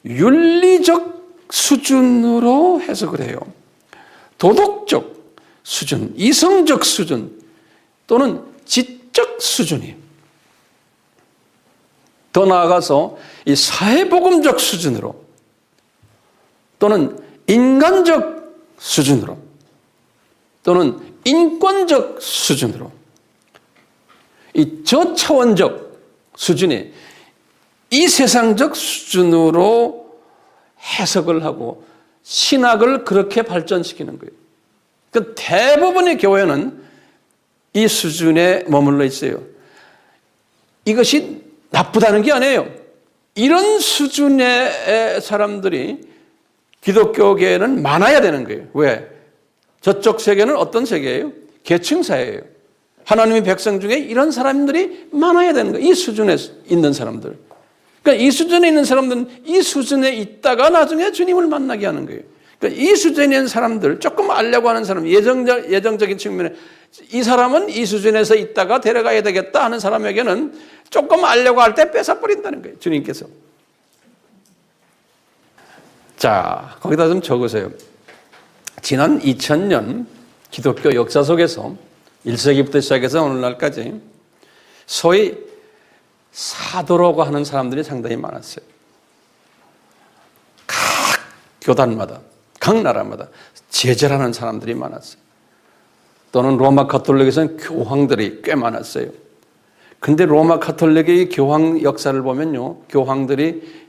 윤리적 수준으로 해석을 해요. 도덕적 수준, 이성적 수준 또는 지적 수준이에요. 더 나아가서 이 사회복음적 수준으로 또는 인간적 수준으로 또는 인권적 수준으로, 이 저차원적 수준이 이 세상적 수준으로 해석을 하고 신학을 그렇게 발전시키는 거예요. 그러니까 대부분의 교회는 이 수준에 머물러 있어요. 이것이 나쁘다는 게 아니에요. 이런 수준의 사람들이 기독교계에는 많아야 되는 거예요. 왜? 저쪽 세계는 어떤 세계예요? 계층사회예요. 하나님의 백성 중에 이런 사람들이 많아야 되는 거예요. 이 수준에 있는 사람들. 그러니까 이 수준에 있는 사람들은 이 수준에 있다가 나중에 주님을 만나게 하는 거예요. 그러니까 이 수준에 있는 사람들, 조금 알려고 하는 사람, 예정적인 측면에 이 사람은 이 수준에서 있다가 데려가야 되겠다 하는 사람에게는 조금 알려고 할 때 뺏어버린다는 거예요, 주님께서. 자, 거기다 좀 적으세요. 지난 2000년 기독교 역사 속에서 1세기부터 시작해서 오늘날까지 소위 사도라고 하는 사람들이 상당히 많았어요. 각 교단마다, 각 나라마다 제자라는 사람들이 많았어요. 또는 로마 가톨릭에서는 교황들이 꽤 많았어요. 근데 로마 가톨릭의 교황 역사를 보면요, 교황들이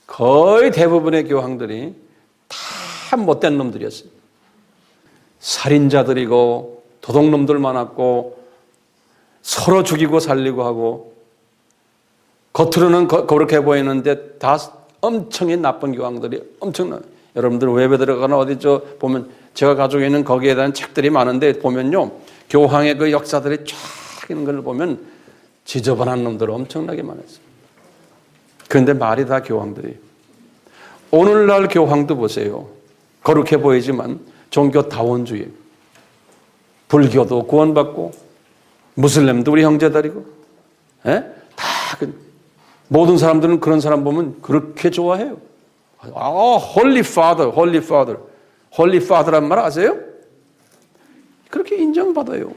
거의 대부분의 교황들이 다 못된 놈들이었어요. 살인자들이고 도둑놈들 많았고 서로 죽이고 살리고 하고, 겉으로는 그렇게 보이는데 다 엄청히 나쁜 교황들이 엄청나. 여러분들 웹에 들어가나 어디 보면 제가 가지고 있는 거기에 대한 책들이 많은데 보면요, 교황의 그 역사들이 쫙 있는 걸 보면 지저분한 놈들 엄청나게 많았어요. 그런데 말이 다 교황들이. 오늘날 교황도 보세요. 거룩해 보이지만 종교 다원주의. 불교도 구원받고 무슬림도 우리 형제들이고, 다 모든 사람들은 그런 사람 보면 그렇게 좋아해요. 홀리 파더, 홀리 파더. 홀리 파더란 말 아세요? 그렇게 인정받아요.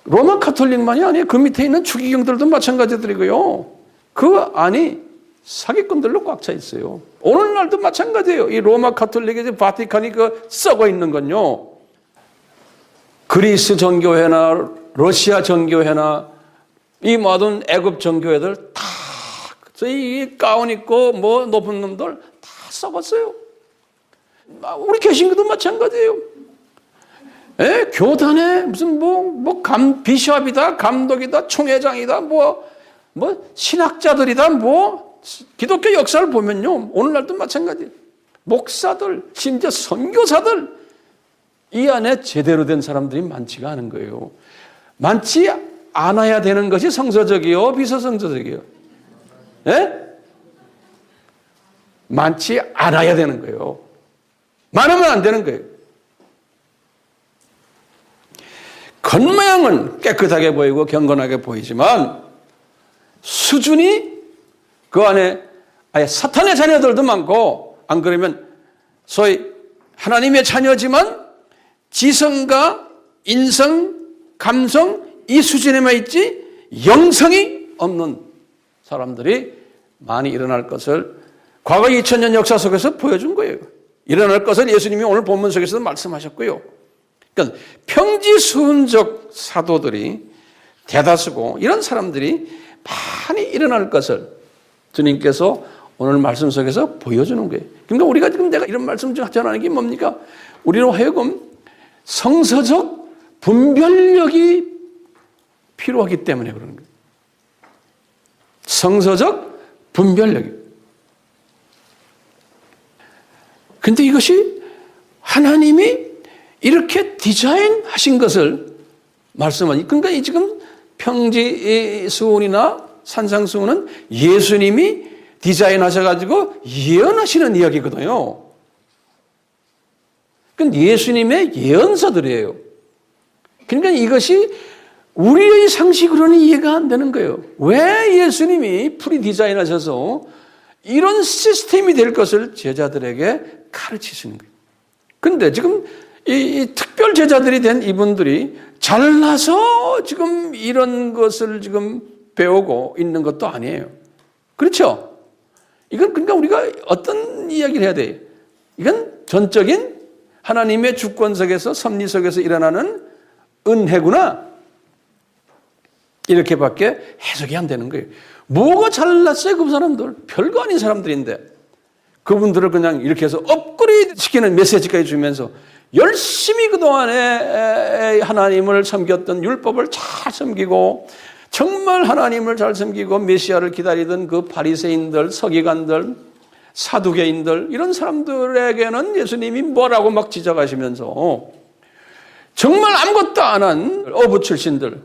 로마 가톨릭만이 아니에요. 그 밑에 있는 추기경들도 마찬가지들이고요. 그 안이 사기꾼들로 꽉 차 있어요. 오늘날도 마찬가지예요. 이 로마 가톨릭의 바티칸이 썩어 있는 건요, 그리스 정교회나 러시아 정교회나 이 모든 애굽 정교회들 다 이 가운 입고 뭐 높은 놈들 다 썩었어요. 우리 개신교도 마찬가지예요. 교단에 무슨 비숍이다, 감독이다, 총회장이다, 신학자들이다, 기독교 역사를 보면요, 오늘날도 마찬가지예요. 목사들, 심지어 선교사들, 이 안에 제대로 된 사람들이 많지가 않은 거예요. 많지 않아야 되는 것이 성서적이요, 비서성서적이요? 많지 않아야 되는 거예요. 많으면 안 되는 거예요. 겉모양은 깨끗하게 보이고 경건하게 보이지만 수준이 그 안에 아예 사탄의 자녀들도 많고 안 그러면 소위 하나님의 자녀지만 지성과 인성, 감성 이 수준에만 있지 영성이 없는 사람들이 많이 일어날 것을 과거 2000년 역사 속에서 보여준 거예요. 일어날 것을 예수님이 오늘 본문 속에서도 말씀하셨고요. 그러니까 평지수훈적 사도들이 대다수고 이런 사람들이 많이 일어날 것을 주님께서 오늘 말씀 속에서 보여주는 거예요. 그러니까 우리가 지금 내가 이런 말씀 전하는 게 뭡니까? 우리로 하여금 성서적 분별력이 필요하기 때문에 그러는 거예요. 성서적 분별력이. 근데 이것이 하나님이 이렇게 디자인하신 것을 말씀하니, 그러니까 이 지금 평지수훈이나 산상수훈은 예수님이 디자인하셔가지고 예언하시는 이야기거든요. 그건 예수님의 예언서들이에요. 그러니까 이것이 우리의 상식으로는 이해가 안 되는 거예요. 왜 예수님이 프리 디자인하셔서 이런 시스템이 될 것을 제자들에게 가르치시는 거예요. 그런데 지금 이 특별 제자들이 된 이분들이 잘나서 지금 이런 것을 지금 배우고 있는 것도 아니에요. 그렇죠? 이건 그러니까 우리가 어떤 이야기를 해야 돼요? 이건 전적인 하나님의 주권석에서 섭리석에서 일어나는 은혜구나. 이렇게밖에 해석이 안 되는 거예요. 뭐가 잘났어요? 그 사람들. 별거 아닌 사람들인데 그분들을 그냥 이렇게 해서 업그레이드 시키는 메시지까지 주면서 열심히 그동안에 하나님을 섬겼던 율법을 잘 섬기고 정말 하나님을 잘 섬기고 메시아를 기다리던 그 바리새인들, 서기관들, 사두개인들 이런 사람들에게는 예수님이 뭐라고 막 지적하시면서 정말 아무것도 안 한 어부 출신들,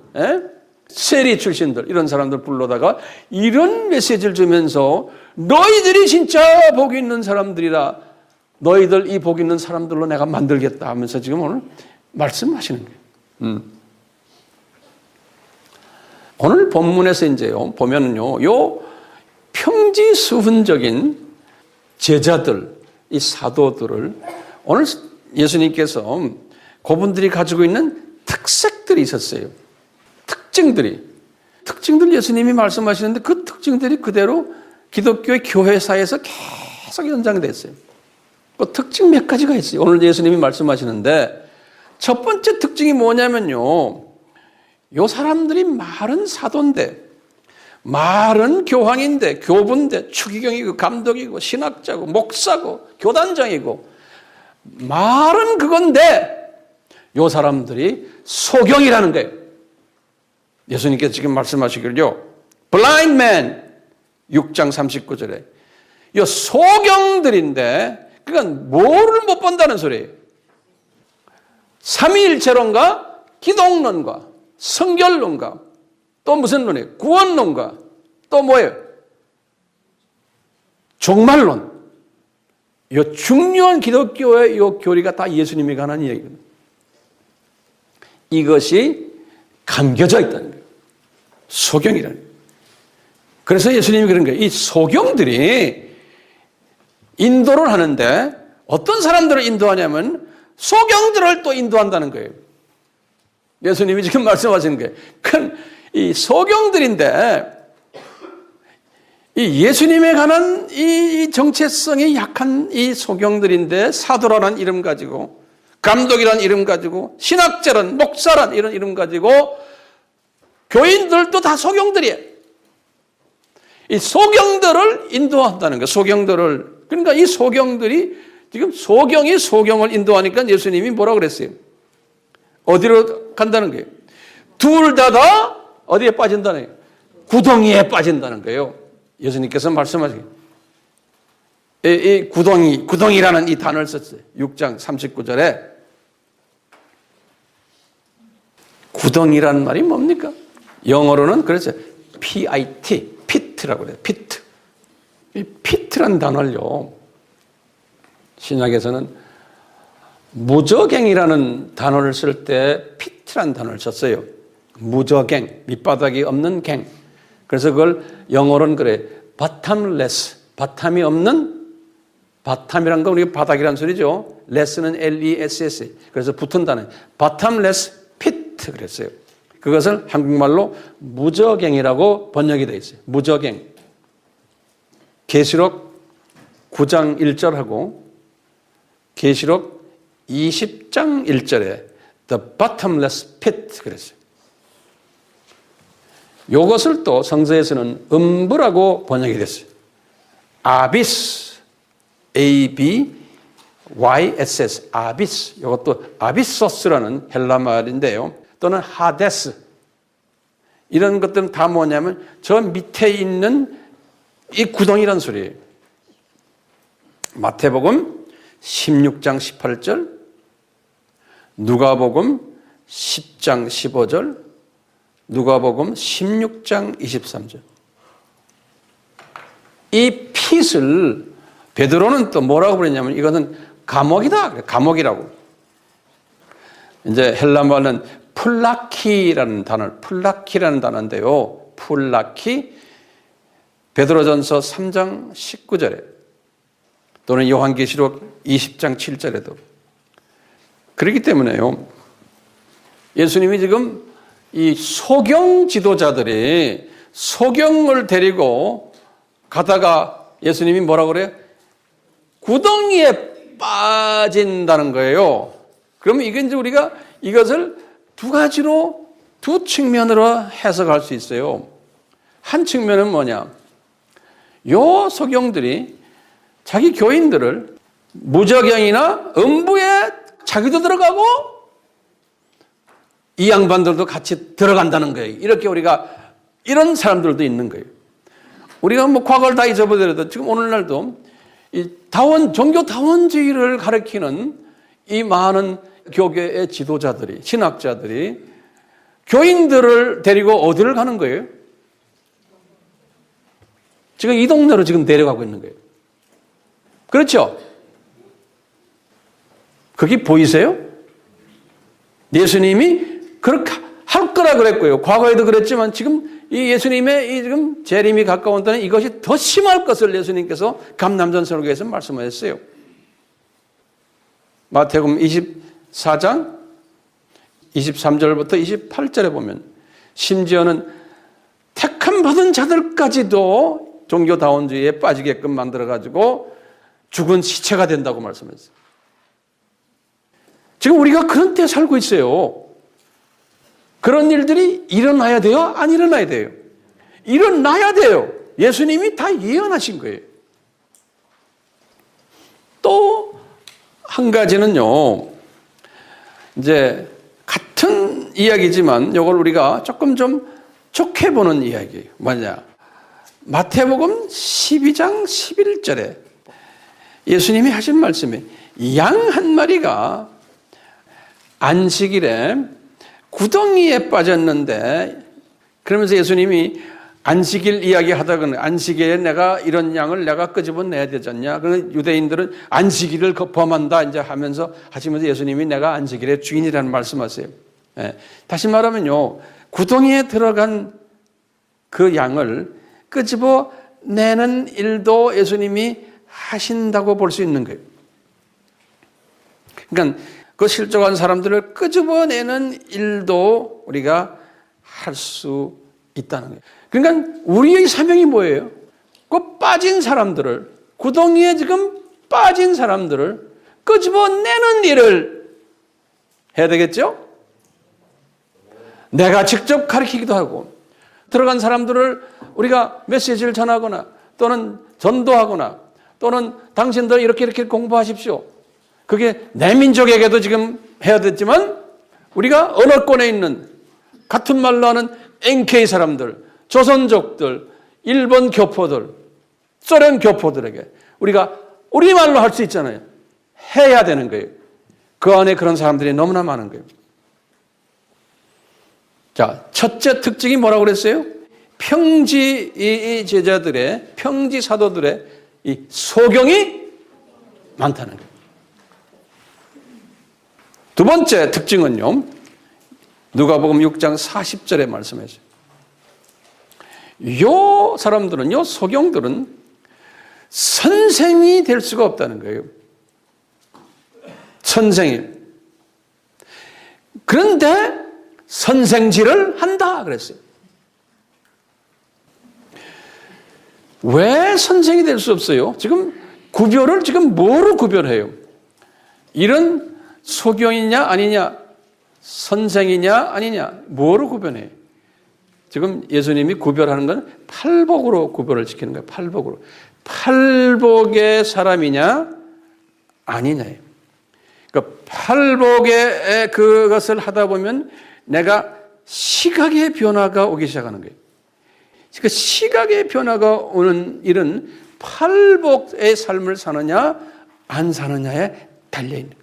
세리 출신들 이런 사람들 불러다가 이런 메시지를 주면서 너희들이 진짜 복 있는 사람들이라 너희들 이 복 있는 사람들로 내가 만들겠다 하면서 지금 오늘 말씀하시는 거예요. 오늘 본문에서 이제요 보면은요 요 평지수훈적인 제자들 이 사도들을 오늘 예수님께서 그분들이 가지고 있는 특색들이 있었어요. 특징들 예수님이 말씀하시는데 그 특징들이 그대로 기독교의 교회사에서 계속 연장됐어요. 그 특징 몇 가지가 있어요. 오늘 예수님이 말씀하시는데 첫 번째 특징이 뭐냐면요. 요 사람들이 말은 사도인데 말은 교황인데 교부인데 추기경이고 감독이고 신학자고 목사고 교단장이고 말은 그건데 요 사람들이 소경이라는 거예요. 예수님께서 지금 말씀하시기를요. Blind man 6장 39절에 이 소경들인데 그러니까 뭐를 못 본다는 소리예요. 삼위일체론과 기독론과 성결론과 또 무슨論이에요? 구원론과 또 뭐예요? 종말론. 이 중요한 기독교의 이 교리가 다 예수님이 관한 이야기거든요. 이것이 감겨져 있다는 거예요. 소경이라는 거예요. 그래서 예수님이 그런 거예요. 이 소경들이 인도를 하는데 어떤 사람들을 인도하냐면 소경들을 또 인도한다는 거예요. 예수님이 지금 말씀하시는 거예요. 이 소경들인데 이 예수님에 관한 이 정체성이 약한 이 소경들인데 사도라는 이름 가지고 감독이라는 이름 가지고 신학자란 목사란 이런 이름 가지고 교인들도 다 소경들이에요. 이 소경들을 인도한다는 거예요. 소경들을. 그러니까 이 소경들이 지금 소경이 소경을 인도하니까 예수님이 뭐라고 그랬어요? 어디로 간다는 거예요? 둘 다 어디에 빠진다는 거예요? 구덩이에 빠진다는 거예요. 예수님께서 말씀하시기. 이 구덩이라는 이 단어를 썼어요. 6장 39절에. 구덩이라는 말이 뭡니까? 영어로는 그래서 PIT, pit라고 그래요. pit. 이 pit라는 단어를요. 신약에서는 무저갱이라는 단어를 쓸 때 pit라는 단어를 썼어요. 무저갱, 밑바닥이 없는 갱. 그래서 그걸 영어로는 그래, bottomless, 바탕이 없는 바탐이란 건 우리가 바닥이란 소리죠. 레스는 L-E-S-S. 그래서 붙은 단어. bottomless pit 그랬어요. 그것을 한국말로 무저갱이라고 번역이 되어 있어요. 무저갱. 계시록 9장 1절하고 계시록 20장 1절에 the bottomless pit 그랬어요. 이것을 또 성서에서는 음부라고 번역이 됐어요. 아비스, A-B-Y-S-S, 아비스. 이것도 아비소스라는 헬라 말인데요. 또는 하데스. 이런 것들은 다 뭐냐면 저 밑에 있는 이 구덩이란 소리예요. 마태복음 16장 18절, 누가복음 10장 15절, 누가복음 16장 23절. 이 핏을 베드로는 또 뭐라고 그랬냐면 이것은 감옥이다. 감옥이라고. 이제 헬라 말은 플라키라는 단어인데요. 플라키 베드로전서 3장 19절에 또는 요한계시록 20장 7절에도 그렇기 때문에요. 예수님이 지금 이 소경 지도자들이 소경을 데리고 가다가 예수님이 뭐라고 그래요? 구덩이에 빠진다는 거예요. 그러면 이게 이제 우리가 이것을 두 가지로, 두 측면으로 해석할 수 있어요. 한 측면은 뭐냐? 요 소경들이 자기 교인들을 무저갱이나 음부에 자기도 들어가고 이 양반들도 같이 들어간다는 거예요. 이렇게 우리가 이런 사람들도 있는 거예요. 우리가 뭐 과거를 다 잊어버리더라도 지금 오늘날도 이 종교 다원주의를 가리키는 이 많은 교계의 지도자들이, 신학자들이 교인들을 데리고 어디를 가는 거예요? 지금 이 동네로 지금 내려가고 있는 거예요. 그렇죠? 그게 보이세요? 예수님이 그렇게 할 거라 그랬고요. 과거에도 그랬지만 지금 이 예수님의 이 지금 재림이 가까운 때는 이것이 더 심할 것을 예수님께서 감남전설교에서 말씀하셨어요. 마태복음 24장 23절부터 28절에 보면 심지어는 택함 받은 자들까지도 종교다원주의에 빠지게끔 만들어가지고 죽은 시체가 된다고 말씀했어요. 지금 우리가 그런 때 살고 있어요. 그런 일들이 일어나야 돼요? 안 일어나야 돼요? 일어나야 돼요. 예수님이 다 예언하신 거예요. 또 한 가지는요, 이제 같은 이야기지만 이걸 우리가 조금 좀 좋게 보는 이야기예요. 뭐냐? 마태복음 12장 11절에 예수님이 하신 말씀이 양 한 마리가 안식일에 구덩이에 빠졌는데 그러면서 예수님이 안식일 이야기 하다가 안식일에 내가 이런 양을 내가 끄집어내야 되지 않냐. 그러면 유대인들은 안식일을 범한다 이제 하시면서 예수님이 내가 안식일의 주인이라는 말씀하세요. 예. 다시 말하면요. 구덩이에 들어간 그 양을 끄집어내는 일도 예수님이 하신다고 볼 수 있는 거예요. 그러니까 그 실족한 사람들을 끄집어내는 일도 우리가 할 수 있다는 거예요. 그러니까 우리의 사명이 뭐예요? 그 빠진 사람들을, 구덩이에 지금 빠진 사람들을 끄집어내는 일을 해야 되겠죠? 내가 직접 가르치기도 하고 들어간 사람들을 우리가 메시지를 전하거나 또는 전도하거나 또는 당신들 이렇게 공부하십시오. 그게 내 민족에게도 지금 해야 됐지만 우리가 언어권에 있는 같은 말로 하는 NK 사람들, 조선족들, 일본 교포들, 소련 교포들에게 우리가 우리말로 할 수 있잖아요. 해야 되는 거예요. 그 안에 그런 사람들이 너무나 많은 거예요. 자, 첫째 특징이 뭐라고 그랬어요? 평지 이 제자들의, 평지 사도들의 이 소경이 많다는 거예요. 두 번째 특징은요, 누가복음 6장 40절에 말씀하셨어요. 요 사람들은, 요 소경들은 선생이 될 수가 없다는 거예요. 선생이. 그런데 선생질을 한다 그랬어요. 왜 선생이 될 수 없어요? 지금 구별을 지금 뭐로 구별해요? 이런 소경이냐 아니냐, 선생이냐 아니냐, 뭐로 구별해요? 지금 예수님이 구별하는 건 팔복으로 구별을 시키는 거예요. 팔복으로. 팔복의 사람이냐 아니냐예요. 그러니까 팔복의 그것을 하다 보면 내가 시각의 변화가 오기 시작하는 거예요. 그러니까 시각의 변화가 오는 일은 팔복의 삶을 사느냐 안 사느냐에 달려있는 거예요.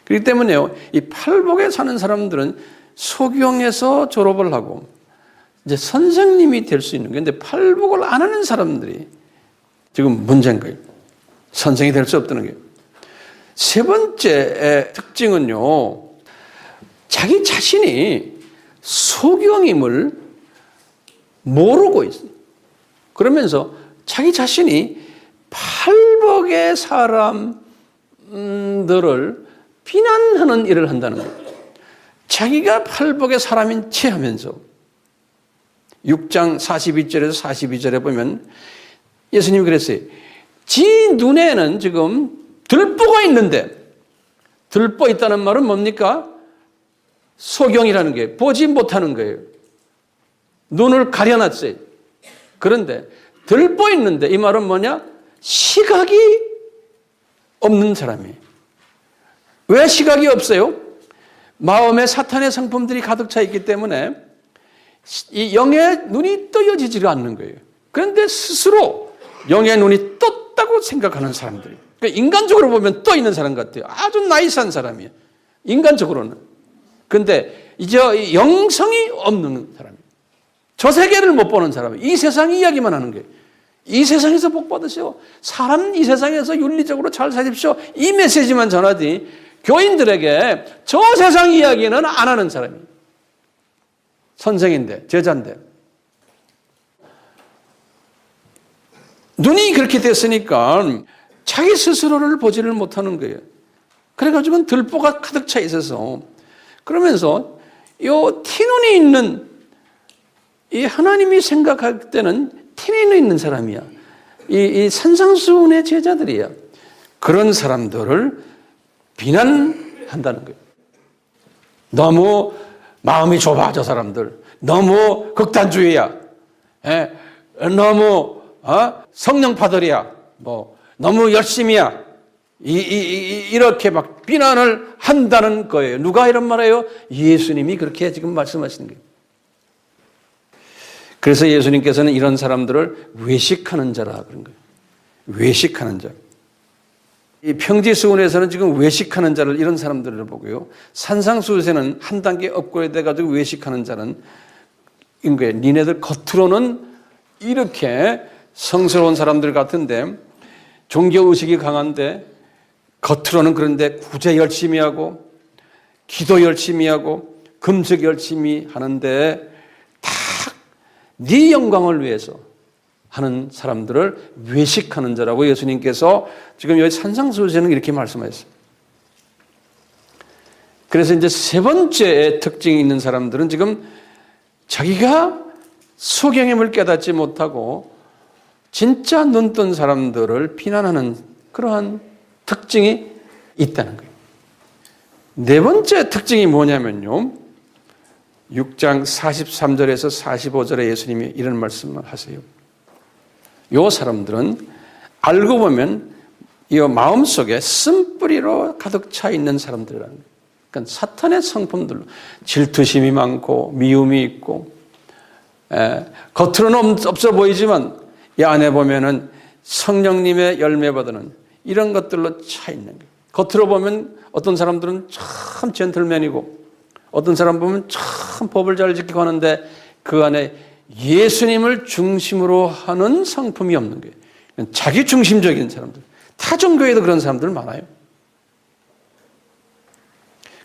그렇기 때문에요, 이 팔복에 사는 사람들은 소경에서 졸업을 하고 이제 선생님이 될 수 있는 거예요. 근데 팔복을 안 하는 사람들이 지금 문제인 거예요. 선생이 될 수 없다는 거예요. 세 번째 특징은요, 자기 자신이 소경임을 모르고 있어요. 그러면서 자기 자신이 팔복의 사람들을 비난하는 일을 한다는 거예요. 자기가 팔복의 사람인 채 하면서 6장 42절에서 42절에 보면 예수님이 그랬어요. 지 눈에는 지금 들보가 있는데, 들보 있다는 말은 뭡니까? 소경이라는 게 보지 못하는 거예요. 눈을 가려놨어요. 그런데 들보 있는데 이 말은 뭐냐? 시각이 없는 사람이에요. 왜 시각이 없어요? 마음에 사탄의 성품들이 가득 차 있기 때문에 이 영의 눈이 떠여지지가 않는 거예요. 그런데 스스로 영의 눈이 떴다고 생각하는 사람들이, 그러니까 인간적으로 보면 떠 있는 사람 같아요. 아주 나이스한 사람이에요. 인간적으로는. 그런데 이제 영성이 없는 사람이에요. 저 세계를 못 보는 사람이에요. 이 세상 이야기만 하는 거예요. 이 세상에서 복 받으시오. 사람 이 세상에서 윤리적으로 잘 사십시오. 이 메시지만 전하지 교인들에게 저 세상 이야기는 안 하는 사람이에요. 선생인데, 제자인데. 눈이 그렇게 됐으니까 자기 스스로를 보지를 못하는 거예요. 그래가지고 들보가 가득 차 있어서, 그러면서 요 티눈이 있는, 이 하나님이 생각할 때는 티눈이 있는 사람이야. 이 산상수훈의 제자들이야. 그런 사람들을 비난한다는 거예요. 너무 마음이 좁아, 저 사람들. 너무 극단주의야. 너무 성령파들이야. 너무 열심이야. 이렇게 막 비난을 한다는 거예요. 누가 이런 말해요? 예수님이 그렇게 지금 말씀하시는 거예요. 그래서 예수님께서는 이런 사람들을 외식하는 자라 그런 거예요. 외식하는 자. 이 평지수훈에서는 지금 외식하는 자를, 이런 사람들을 보고요. 산상수훈에서는 한 단계 업그레이드 해가지고 외식하는 자는 인 거예요. 니네들 겉으로는 이렇게 성스러운 사람들 같은데, 종교의식이 강한데, 겉으로는 그런데 구제 열심히 하고, 기도 열심히 하고, 금식 열심히 하는데, 다 네 영광을 위해서 하는 사람들을 외식하는 자라고 예수님께서 지금 여기 산상수훈에서는 이렇게 말씀하셨어요. 그래서 이제 세 번째 특징이 있는 사람들은 지금 자기가 소경임을 깨닫지 못하고 진짜 눈뜬 사람들을 비난하는 그러한 특징이 있다는 거예요. 네 번째 특징이 뭐냐면요, 6장 43절에서 45절에 예수님이 이런 말씀을 하세요. 이 사람들은 알고 보면 이 마음속에 쓴뿌리로 가득 차 있는 사람들이라는 거예요. 그러니까 사탄의 성품들로 질투심이 많고 미움이 있고, 겉으로는 없어 보이지만 이 안에 보면은 성령님의 열매 받는 이런 것들로 차 있는 거예요. 겉으로 보면 어떤 사람들은 참 젠틀맨이고, 어떤 사람 보면 참 법을 잘 지키고 하는데 그 안에 예수님을 중심으로 하는 성품이 없는 거예요. 자기 중심적인 사람들. 타 종교에도 그런 사람들 많아요.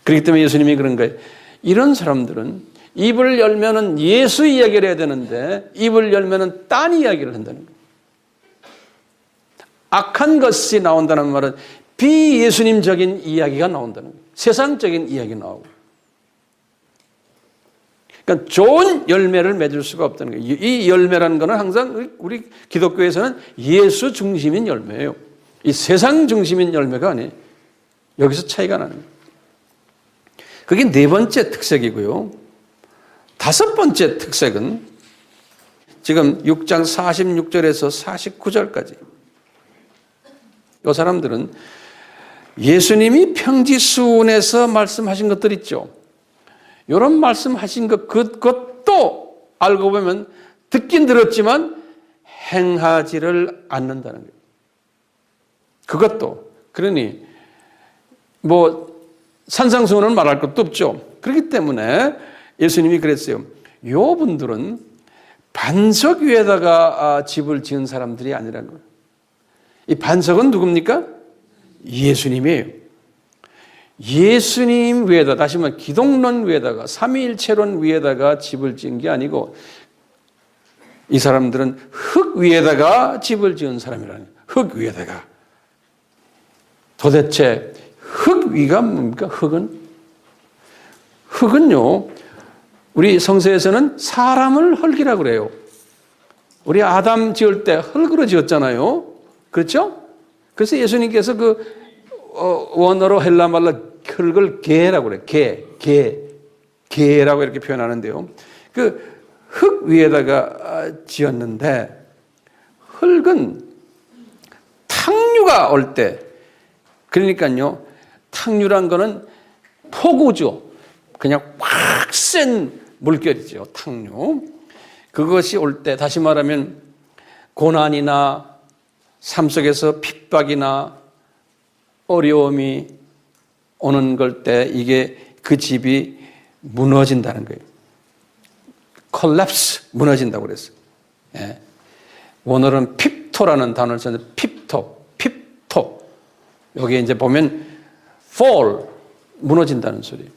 그렇기 때문에 예수님이 그런 거예요. 이런 사람들은 입을 열면은 예수 이야기를 해야 되는데 입을 열면은 딴 이야기를 한다는 거예요. 악한 것이 나온다는 말은 비예수님적인 이야기가 나온다는 거예요. 세상적인 이야기가 나오고. 그러니까 좋은 열매를 맺을 수가 없다는 거예요. 이 열매라는 것은 항상 우리 기독교에서는 예수 중심인 열매예요. 이 세상 중심인 열매가 아니에요. 여기서 차이가 나는 거예요. 그게 네 번째 특색이고요. 다섯 번째 특색은 지금 6장 46절에서 49절까지 이 사람들은 예수님이 평지수훈에서 말씀하신 것들 있죠. 이런 말씀하신 그것도 알고 보면 듣긴 들었지만 행하지를 않는다는 거예요. 그것도. 그러니 뭐 산상수훈은 말할 것도 없죠. 그렇기 때문에 예수님이 그랬어요. 요 분들은 반석 위에다가 집을 지은 사람들이 아니라는 거예요. 이 반석은 누굽니까? 예수님이에요. 예수님 위에다, 다시 말해 기독론 위에다가, 삼위일체론 위에다가 집을 지은 게 아니고 이 사람들은 흙 위에다가 집을 지은 사람이라는 거예요. 흙 위에다가. 도대체 흙 위가 뭡니까? 흙은요, 우리 성서에서는 사람을 흙이라고 그래요. 우리 아담 지을 때 흙으로 지었잖아요. 그렇죠? 그래서 예수님께서 원어로 헬라 말로 흙을 게라고 그래요. 게라고 이렇게 표현하는데요. 그 흙 위에다가 지었는데 흙은 탕류가 올 때, 그러니까요, 탕류란 거는 폭우죠. 그냥 확 센 물결이죠. 탕류. 그것이 올 때, 다시 말하면 고난이나 삶 속에서 핍박이나 어려움이 오는 걸 때 이게 그 집이 무너진다는 거예요. collapse, 무너진다고 그랬어요. 예. 원어로는 핍토라는 단어를 썼는데 핍토. 여기 이제 보면 fall, 무너진다는 소리.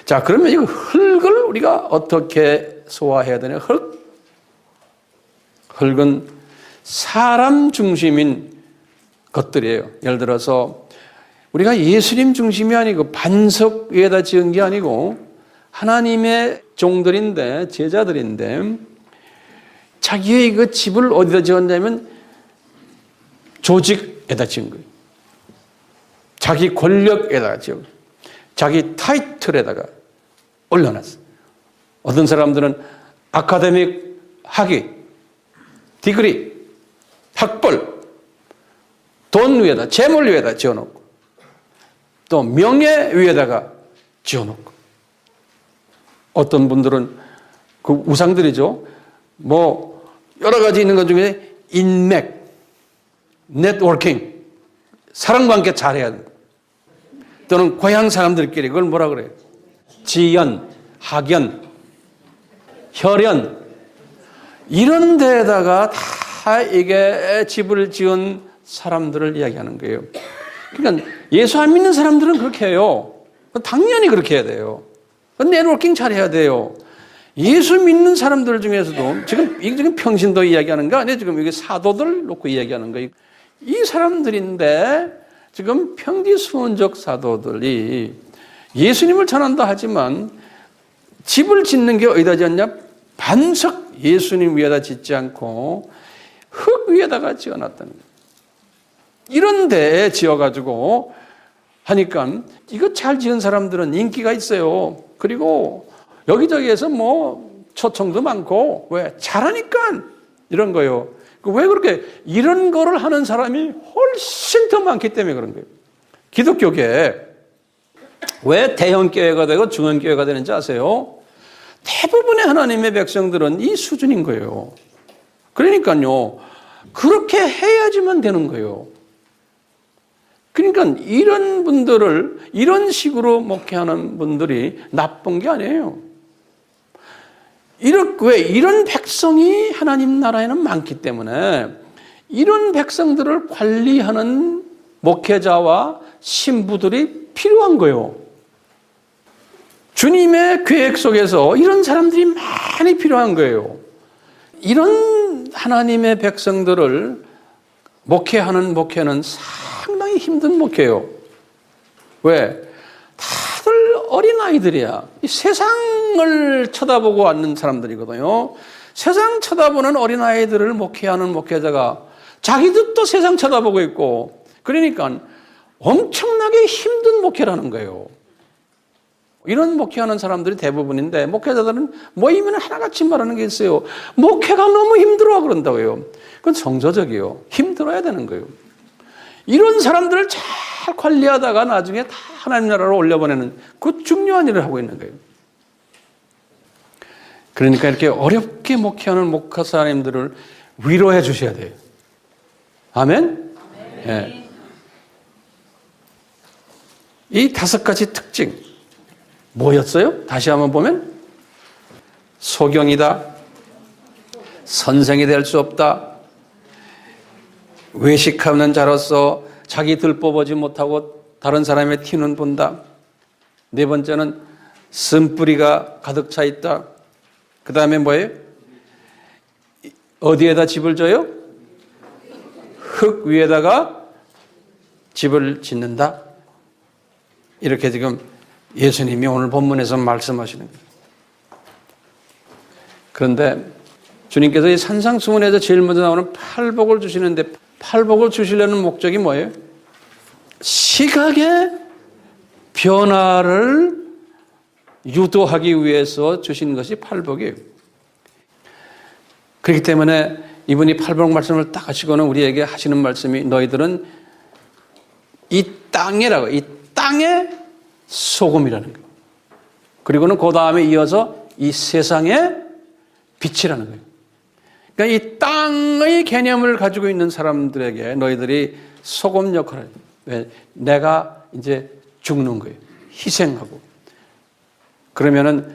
자, 그러면 이 흙을 우리가 어떻게 소화해야 되냐? 흙은 사람 중심인 것들이에요. 예를 들어서 우리가 예수님 중심이 아니고 반석 위에다 지은 게 아니고 하나님의 종들인데, 제자들인데 자기의 그 집을 어디다 지었냐면 조직에다 지은 거예요. 자기 권력에다가 지은 거예요. 자기 타이틀에다가 올려놨어. 어떤 사람들은 아카데믹 학위, 디그리, 학벌, 돈 위에다, 재물 위에다 지어놓고 또 명예 위에다가 지어놓고 어떤 분들은 그 우상들이죠. 뭐 여러 가지 있는 것 중에 인맥, 네트워킹, 사람과 함께 잘해야 돼. 또는 고향 사람들끼리 그걸 뭐라 그래요? 지연, 학연, 혈연 이런 데에다가 다 이게 집을 지은 사람들을 이야기하는 거예요. 그러니까 예수 안 믿는 사람들은 그렇게 해요. 당연히 그렇게 해야 돼요. 네트워킹 잘해야 돼요. 예수 믿는 사람들 중에서도 지금 평신도 이야기하는 거 아니에요? 지금 이게 사도들 놓고 이야기하는 거예요. 이 사람들인데 지금 평지수훈적 사도들이 예수님을 전한다 하지만 집을 짓는 게 어디다 지었냐? 반석 예수님 위에다 짓지 않고 흙 위에다가 지어놨다는 거예요. 이런 데에 지어가지고 하니까 이거 잘 지은 사람들은 인기가 있어요. 그리고 여기저기에서 뭐 초청도 많고 왜? 잘하니까 이런 거예요. 왜 그렇게 이런 거를 하는 사람이 훨씬 더 많기 때문에 그런 거예요. 기독교계 왜 대형교회가 되고 중형교회가 되는지 아세요? 대부분의 하나님의 백성들은 이 수준인 거예요. 그러니까요, 그렇게 해야지만 되는 거예요. 그러니까 이런 분들을 이런 식으로 목회하는 분들이 나쁜 게 아니에요. 왜 이런 백성이 하나님 나라에는 많기 때문에 이런 백성들을 관리하는 목회자와 신부들이 필요한 거예요. 주님의 계획 속에서 이런 사람들이 많이 필요한 거예요. 이런 하나님의 백성들을 목회하는 목회는 상당히 힘든 목회예요. 왜? 다들 어린아이들이야. 이 세상을 쳐다보고 왔는 사람들이거든요. 세상 쳐다보는 어린아이들을 목회하는 목회자가 자기도 또 세상 쳐다보고 있고, 그러니까 엄청나게 힘든 목회라는 거예요. 이런 목회하는 사람들이 대부분인데, 목회자들은 모이면 하나같이 말하는 게 있어요. 목회가 너무 힘들어 그런다고요. 그건 정서적이에요. 힘들어야 되는 거예요. 이런 사람들을 잘 관리하다가 나중에 다 하나님 나라로 올려보내는 그 중요한 일을 하고 있는 거예요. 그러니까 이렇게 어렵게 목회하는 목사님들을 위로해 주셔야 돼요. 아멘? 예. 이 5가지 특징 뭐였어요? 다시 한번 보면 소경이다, 선생이 될 수 없다, 외식하는 자로서 자기 들뽑아지 못하고 다른 사람의 티는 본다. 4번째는 쓴뿌리가 가득 차 있다. 그 다음에 뭐예요? 어디에다 집을 져요? 흙 위에다가 집을 짓는다. 이렇게 지금 예수님이 오늘 본문에서 말씀하시는 거예요. 그런데 주님께서 이 산상수훈에서 제일 먼저 나오는 팔복을 주시는데, 팔복을 주시려는 목적이 뭐예요? 시각의 변화를 유도하기 위해서 주신 것이 팔복이에요. 그렇기 때문에 이분이 팔복 말씀을 딱 하시고는 우리에게 하시는 말씀이, 너희들은 이 땅이라고, 이 땅의 소금이라는 거예요. 그리고는 그 다음에 이어서 이 세상의 빛이라는 거예요. 그러니까 이 땅의 개념을 가지고 있는 사람들에게 너희들이 소금 역할을 해요. 왜? 내가 이제 죽는 거예요. 희생하고. 그러면은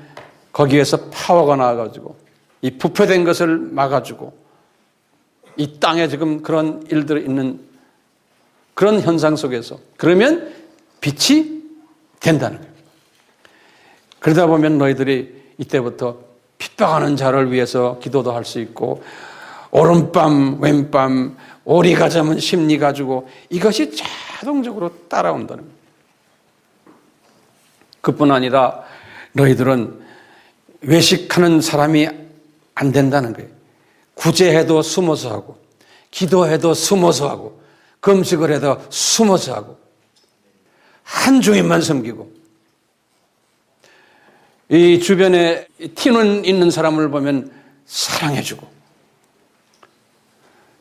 거기에서 파워가 나와가지고 이 부패된 것을 막아주고, 이 땅에 지금 그런 일들이 있는 그런 현상 속에서 그러면 빛이 된다는 거예요. 그러다 보면 너희들이 이때부터 핍박하는 자를 위해서 기도도 할 수 있고, 오른밤 왼밤 오리가 잠은 심리 가지고 이것이 자동적으로 따라온다는 거예요. 그뿐 아니라 너희들은 외식하는 사람이 안 된다는 거예요. 구제해도 숨어서 하고, 기도해도 숨어서 하고, 금식을 해도 숨어서 하고, 한 주인만 섬기고, 이 주변에 티는 있는 사람을 보면 사랑해주고,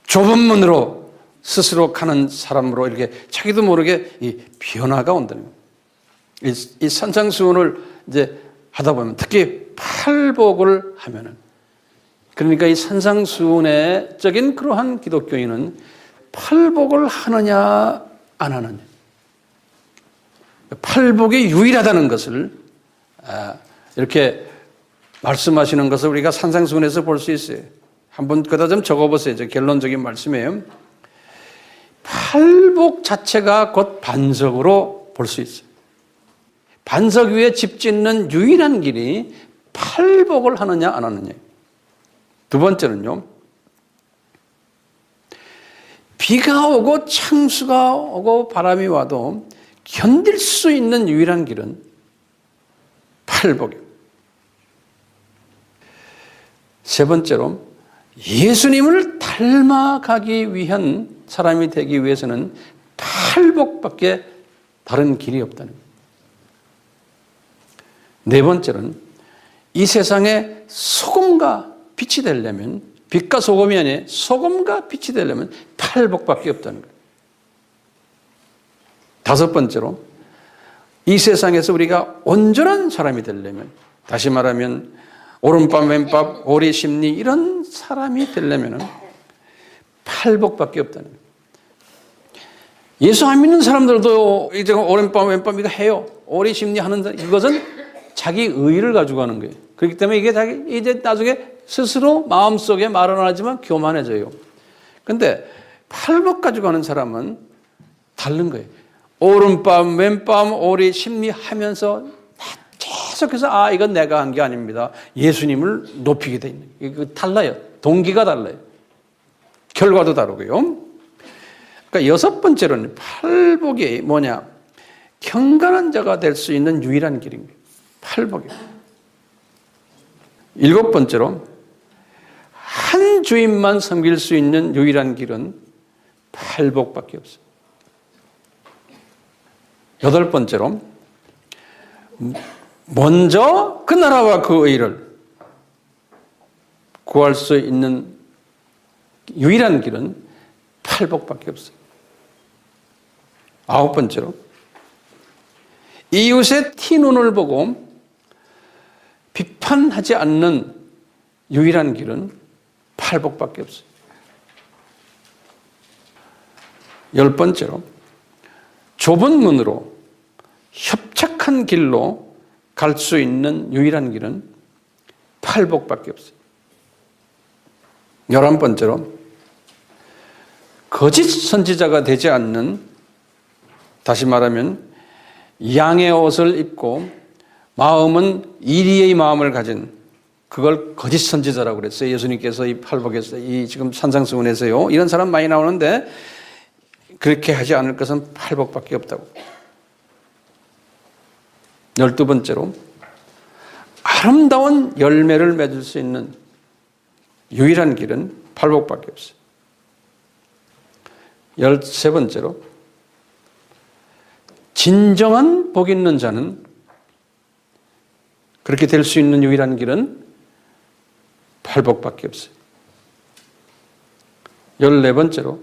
좁은 문으로 스스로 가는 사람으로 이렇게 자기도 모르게 이 변화가 온다는 거예요. 이 산상수훈을 이제 하다 보면, 특히 팔복을 하면은, 그러니까 이 산상수훈의적인 그러한 기독교인은 팔복을 하느냐 안 하느냐, 팔복이 유일하다는 것을 이렇게 말씀하시는 것을 우리가 산상수훈에서 볼 수 있어요. 한번 그다 좀 적어보세요. 결론적인 말씀이에요. 팔복 자체가 곧 반석으로 볼 수 있어요. 반석 위에 집 짓는 유일한 길이 팔복을 하느냐 안 하느냐. 두 번째는요, 비가 오고 창수가 오고 바람이 와도 견딜 수 있는 유일한 길은 팔복이에요. 세 번째로, 예수님을 닮아가기 위한 사람이 되기 위해서는 팔복밖에 다른 길이 없다는 거예요. 네 번째는, 이 세상에 소금과 빛이 되려면, 빛과 소금이 아니라 소금과 빛이 되려면 팔복밖에 없다는 거예요. 다섯 번째로, 이 세상에서 우리가 온전한 사람이 되려면, 다시 말하면 오른밤 왼밤 오리 심리 이런 사람이 되려면 팔복밖에 없다는 거예요. 예수 안 믿는 사람들도 이제 오른밤 왼밤 이거 해요. 오리 심리 하는, 이것은 자기 의의를 가지고 하는 거예요. 그렇기 때문에 이게 자기 이제 나중에 스스로 마음속에 말은 하지만 교만해져요. 근데 팔복 가지고 하는 사람은 다른 거예요. 오른밤 왼밤 오리 심리 하면서 계속해서 이건 내가 한 게 아닙니다. 예수님을 높이게 돼 있는 거예요. 이거 달라요. 동기가 달라요. 결과도 다르고요. 그러니까 여섯 번째로는 팔복이 뭐냐? 경건한 자가 될 수 있는 유일한 길입니다. 팔복이. 일곱 번째로 한 주인만 섬길 수 있는 유일한 길은 팔복밖에 없어요. 여덟 번째로 먼저 그 나라와 그 의를 구할 수 있는 유일한 길은 팔복밖에 없어요. 아홉 번째로 이웃의 티눈을 보고 비판하지 않는 유일한 길은 팔복밖에 없어요. 열 번째로 좁은 문으로 협착한 길로 갈 수 있는 유일한 길은 팔복밖에 없어요. 11번째로 거짓 선지자가 되지 않는, 다시 말하면 양의 옷을 입고 마음은 이리의 마음을 가진, 그걸 거짓 선지자라고 그랬어요. 예수님께서 이 팔복에서, 이 지금 산상수훈에서요, 이런 사람 많이 나오는데 그렇게 하지 않을 것은 팔복밖에 없다고. 12번째로 아름다운 열매를 맺을 수 있는 유일한 길은 팔복밖에 없어요. 13번째로 진정한 복 있는 자는, 그렇게 될 수 있는 유일한 길은 팔복밖에 없어요. 14번째로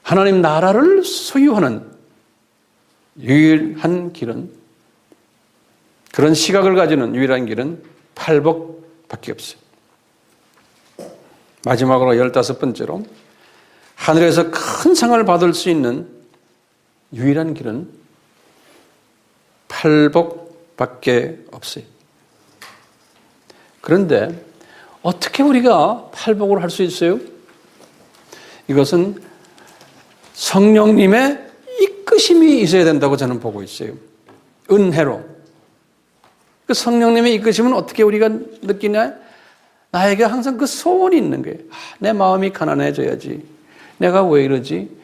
하나님 나라를 소유하는 유일한 길은, 그런 시각을 가지는 유일한 길은 팔복밖에 없어요. 마지막으로 15번째로 하늘에서 큰 상을 받을 수 있는 유일한 길은 팔복밖에 없어요. 그런데 어떻게 우리가 팔복을 할 수 있어요? 이것은 성령님의 이끄심이 있어야 된다고 저는 보고 있어요. 은혜로. 그 성령님의 이끄심은 어떻게 우리가 느끼냐? 나에게 항상 그 소원이 있는 거예요. 내 마음이 가난해져야지. 내가 왜 이러지?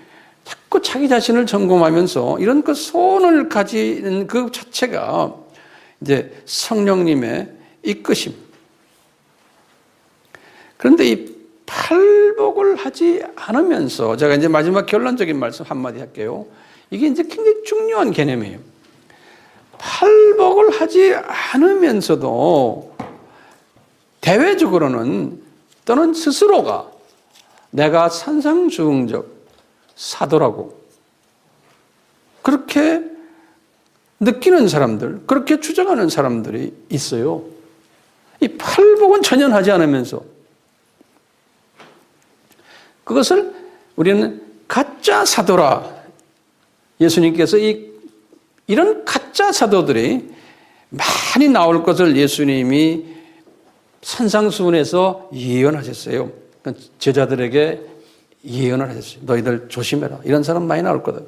자꾸 자기 자신을 점검하면서 이런 그 소원을 가지는 그 자체가 이제 성령님의 이끄심. 그런데 이 팔복을 하지 않으면서, 제가 이제 마지막 결론적인 말씀 한마디 할게요. 이게 이제 굉장히 중요한 개념이에요. 팔복을 하지 않으면서도 대외적으로는, 또는 스스로가 내가 산상수훈적 사도라고 그렇게 느끼는 사람들, 그렇게 주장하는 사람들이 있어요. 이 팔복은 전혀 하지 않으면서, 그것을 우리는 가짜 사도라. 예수님께서 이런 가짜 사도들이 많이 나올 것을 예수님이 산상수훈에서 예언하셨어요. 제자들에게 예언을 하셨어요. 너희들 조심해라. 이런 사람 많이 나올 거다.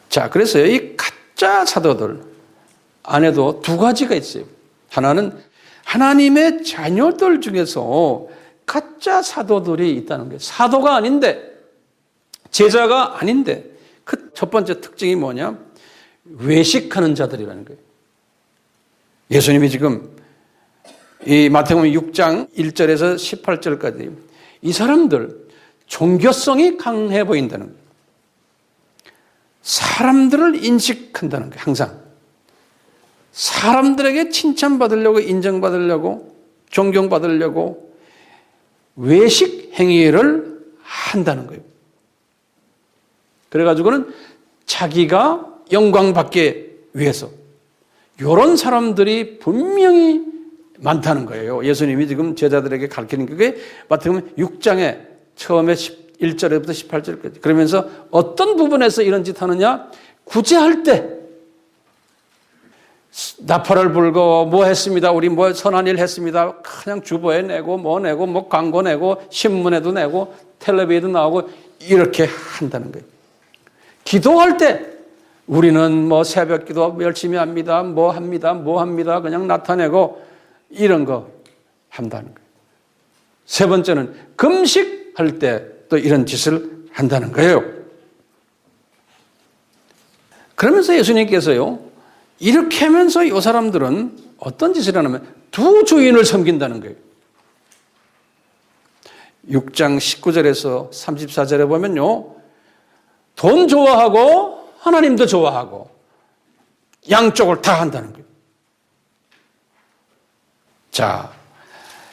자, 그래서 이 가짜 사도들 안에도 두 가지가 있어요. 하나는 하나님의 자녀들 중에서 가짜 사도들이 있다는 거예요. 사도가 아닌데, 제자가 아닌데, 그 첫 번째 특징이 뭐냐? 외식하는 자들이라는 거예요. 예수님이 지금 이 마태복음 6장 1절에서 18절까지 이 사람들 종교성이 강해 보인다는 거예요. 사람들을 인식한다는 거예요. 항상 사람들에게 칭찬받으려고, 인정받으려고, 존경받으려고 외식 행위를 한다는 거예요. 그래가지고는 자기가 영광받기 위해서, 이런 사람들이 분명히 많다는 거예요. 예수님이 지금 제자들에게 가르치는 게 마태복음 6장에 처음에 1절부터 18절까지. 그러면서 어떤 부분에서 이런 짓 하느냐? 구제할 때 나팔을 불고 뭐 했습니다. 우리 뭐 선한 일 했습니다. 그냥 주보에 내고 뭐 광고 내고 신문에도 내고 텔레비에도 나오고 이렇게 한다는 거예요. 기도할 때 우리는 뭐 새벽 기도 열심히 합니다. 뭐 합니다. 그냥 나타내고 이런 거 한다는 거예요. 세 번째는 금식할 때 또 이런 짓을 한다는 거예요. 그러면서 예수님께서요, 이렇게 하면서 이 사람들은 어떤 짓을 하냐면 두 주인을 섬긴다는 거예요. 6장 19절에서 34절에 보면요, 돈 좋아하고 하나님도 좋아하고 양쪽을 다 한다는 거예요. 자,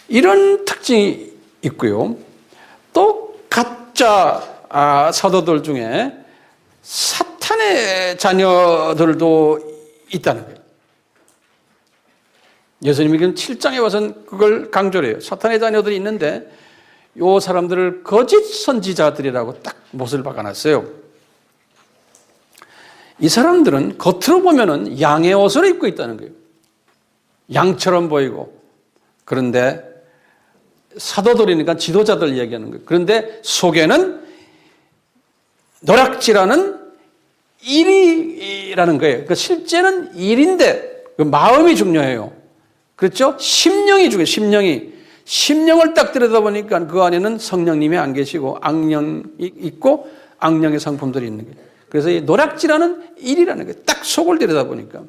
이런 특징이 있고요. 또 가짜 사도들 중에 사탄의 자녀들도 있다는 거예요. 예수님이 7장에 와서는 그걸 강조를 해요. 사탄의 자녀들이 있는데 이 사람들을 거짓 선지자들이라고 딱 못을 박아놨어요. 이 사람들은 겉으로 보면은 양의 옷을 입고 있다는 거예요. 양처럼 보이고. 그런데 사도들이니까 지도자들 얘기하는 거예요. 그런데 속에는 노략질하는 일이라는 거예요. 그 실제는 일인데 그 마음이 중요해요. 그렇죠? 심령이 중요해요. 심령을 딱 들여다보니까 그 안에는 성령님이 안 계시고 악령이 있고 악령의 상품들이 있는 거예요. 그래서 이 노략질하는 일이라는 거예요. 딱 속을 들여다보니까.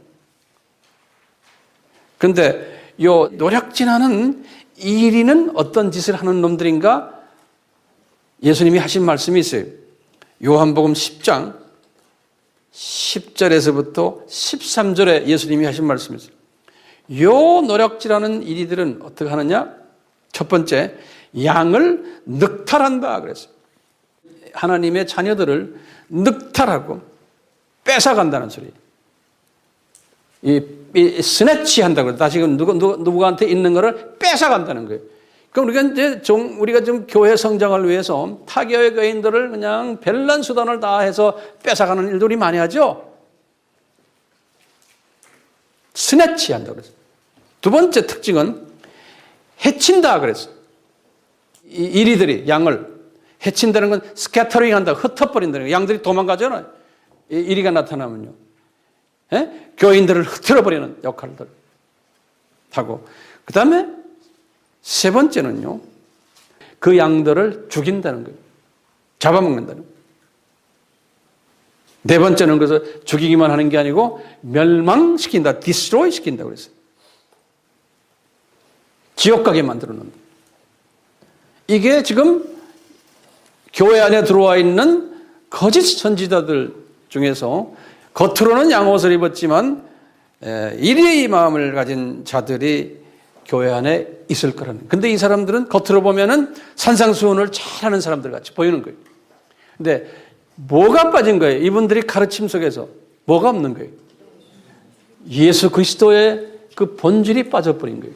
그런데 이 노략질하는 일이는 어떤 짓을 하는 놈들인가? 예수님이 하신 말씀이 있어요. 요한복음 10장 10절에서부터 13절에 예수님이 하신 말씀이 있어요. 요 노략질하는 이들은 어떻게 하느냐? 첫 번째, 양을 늑탈한다 그랬어요. 하나님의 자녀들을 늑탈하고 뺏어간다는 소리. 이 스네치 한다고 그래요. 다시금 누구한테 있는 거를 뺏어간다는 거예요. 그럼 우리가 좀 교회 성장을 위해서 타교회 교인들을 그냥 별난 수단을 다해서 뺏어가는 일들이 많이 하죠. 스네치 한다고 그랬어요. 두 번째 특징은 해친다 그랬어요. 이 이리들이 양을 해친다는 건 스캐터링 한다, 흩어버린다는 거예요. 양들이 도망가잖아요. 이리가 나타나면요. 예? 교인들을 흩어버리는 역할들 하고, 그 다음에 세 번째는요, 그 양들을 죽인다는 거예요. 잡아먹는다는 거예요. 네 번째는 그래서 죽이기만 하는 게 아니고 멸망시킨다, 디스트로이 시킨다고 그랬어요. 지옥 가게 만들어 놓는다. 이게 지금 교회 안에 들어와 있는 거짓 선지자들 중에서 겉으로는 양옷을 입었지만 이리의 마음을 가진 자들이 교회 안에 있을 거라는. 근데 이 사람들은 겉으로 보면은 산상수훈을 잘하는 사람들 같이 보이는 거예요. 근데 뭐가 빠진 거예요? 이분들이 가르침 속에서 뭐가 없는 거예요? 예수 그리스도의 그 본질이 빠져버린 거예요.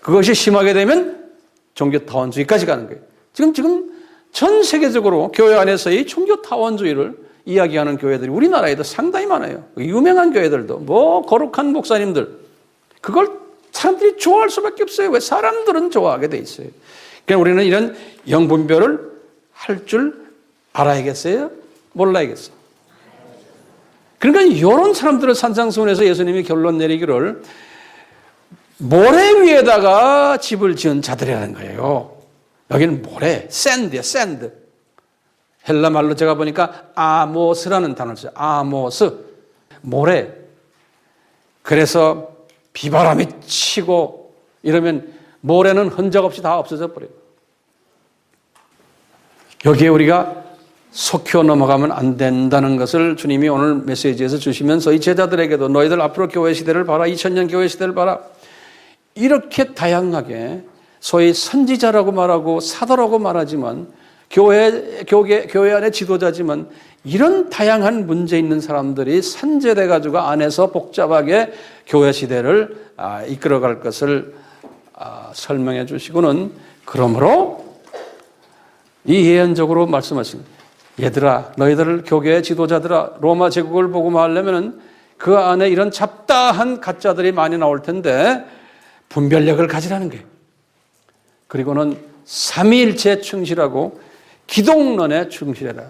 그것이 심하게 되면 종교 타원주의까지 가는 거예요. 지금 전 세계적으로 교회 안에서의 종교 타원주의를 이야기하는 교회들이 우리나라에도 상당히 많아요. 유명한 교회들도 거룩한 목사님들, 그걸 사람들이 좋아할 수밖에 없어요. 왜? 사람들은 좋아하게 돼 있어요. 그러니까 우리는 이런 영분별을 할 줄 알아야겠어요? 몰라야겠어요? 그러니까 이런 사람들을 산상수훈에서 예수님이 결론 내리기를 모래 위에다가 집을 지은 자들이라는 거예요. 여기는 모래, 샌드야, 샌드. 헬라 말로 제가 보니까 아모스라는 단어를 써요. 아모스, 모래. 그래서 비바람이 치고 이러면 모래는 흔적 없이 다 없어져 버려요. 여기에 우리가 속혀 넘어가면 안 된다는 것을 주님이 오늘 메시지에서 주시면서 이 제자들에게도 너희들 앞으로 교회 시대를 봐라, 2000년 교회 시대를 봐라. 이렇게 다양하게 소위 선지자라고 말하고 사도라고 말하지만 교회 안의 지도자지만 이런 다양한 문제 있는 사람들이 산재돼 가지고 안에서 복잡하게 교회 시대를 이끌어갈 것을 설명해 주시고는, 그러므로 이 예언적으로 말씀하신 얘들아, 너희들 교회의 지도자들아, 로마 제국을 보고 말하려면은 그 안에 이런 잡다한 가짜들이 많이 나올 텐데 분별력을 가지라는 거예요. 그리고는 삼위일체에 충실하고 기독론에 충실해라.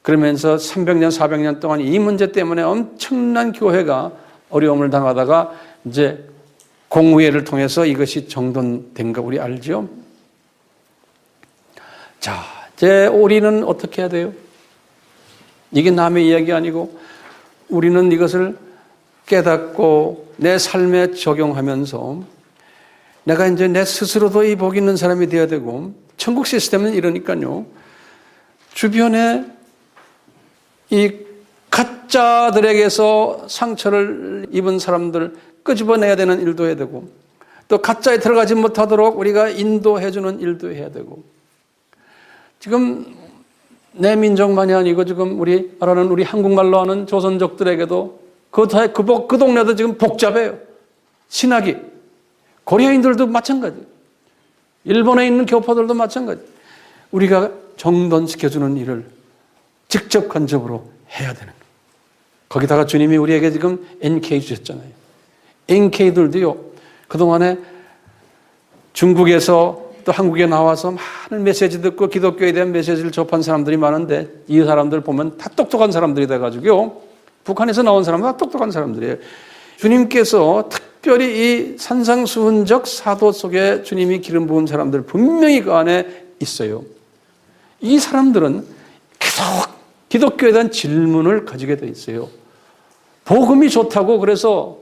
그러면서 300년, 400년 동안 이 문제 때문에 엄청난 교회가 어려움을 당하다가 이제 공의회를 통해서 이것이 정돈된 거 우리 알죠? 자, 우리는 어떻게 해야 돼요? 이게 남의 이야기 아니고 우리는 이것을 깨닫고 내 삶에 적용하면서 내가 이제 내 스스로도 이 복 있는 사람이 되어야 되고, 천국 시스템은 이러니까요, 주변에 이 가짜들에게서 상처를 입은 사람들 끄집어내야 되는 일도 해야 되고, 또 가짜에 들어가지 못하도록 우리가 인도해주는 일도 해야 되고, 지금 내 민족만이 아니고 지금 우리 말하는 우리 한국말로 하는 조선족들에게도 그 동네도 지금 복잡해요. 신학이. 코리아인들도 마찬가지. 일본에 있는 교포들도 마찬가지. 우리가 정돈시켜주는 일을 직접 간접으로 해야 되는 거예요. 거기다가 주님이 우리에게 지금 NK 주셨잖아요. NK들도요, 그동안에 중국에서 또 한국에 나와서 많은 메시지 듣고 기독교에 대한 메시지를 접한 사람들이 많은데, 이 사람들 보면 다 똑똑한 사람들이 돼가지고요, 북한에서 나온 사람은 다 똑똑한 사람들이에요. 주님께서 특별히 이 산상수훈적 사도 속에 주님이 기름 부은 사람들 분명히 그 안에 있어요. 이 사람들은 계속 기독교에 대한 질문을 가지게 돼 있어요. 복음이 좋다고 그래서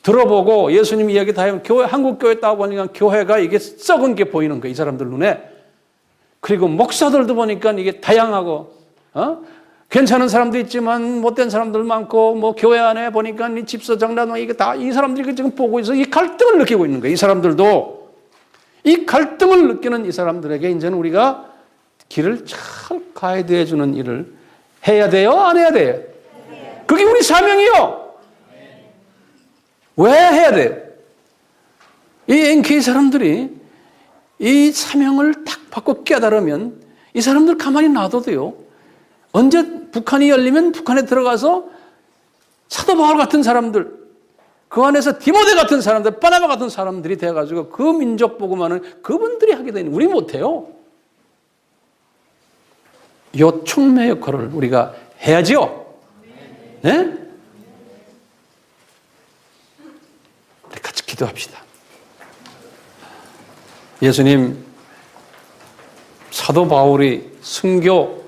들어보고 예수님 이야기 다 하면 한국 교회 따 보니까 교회가 이게 썩은 게 보이는 거예요, 이 사람들 눈에. 그리고 목사들도 보니까 이게 다양하고, 괜찮은 사람도 있지만 못된 사람들 많고, 뭐 교회 안에 보니까 이 집사장단 이게 다 이 사람들이 지금 보고 있어. 이 갈등을 느끼고 있는 거예요. 이 사람들도 이 갈등을 느끼는 이 사람들에게 이제는 우리가 길을 잘 가이드해 주는 일을 해야 돼요, 안 해야 돼요? 그게 우리 사명이요. 왜 해야 돼요? 이 NK 사람들이 이 사명을 딱 받고 깨달으면 이 사람들 가만히 놔둬도요, 언제 북한이 열리면 북한에 들어가서 사도 바울 같은 사람들, 그 안에서 디모데 같은 사람들, 바나바 같은 사람들이 돼가지고 그 민족 복음화는 그분들이 하게 되니 우리 못해요. 요 촉매 역할을 우리가 해야지요. 네? 우리 같이 기도합시다. 예수님, 사도 바울이 순교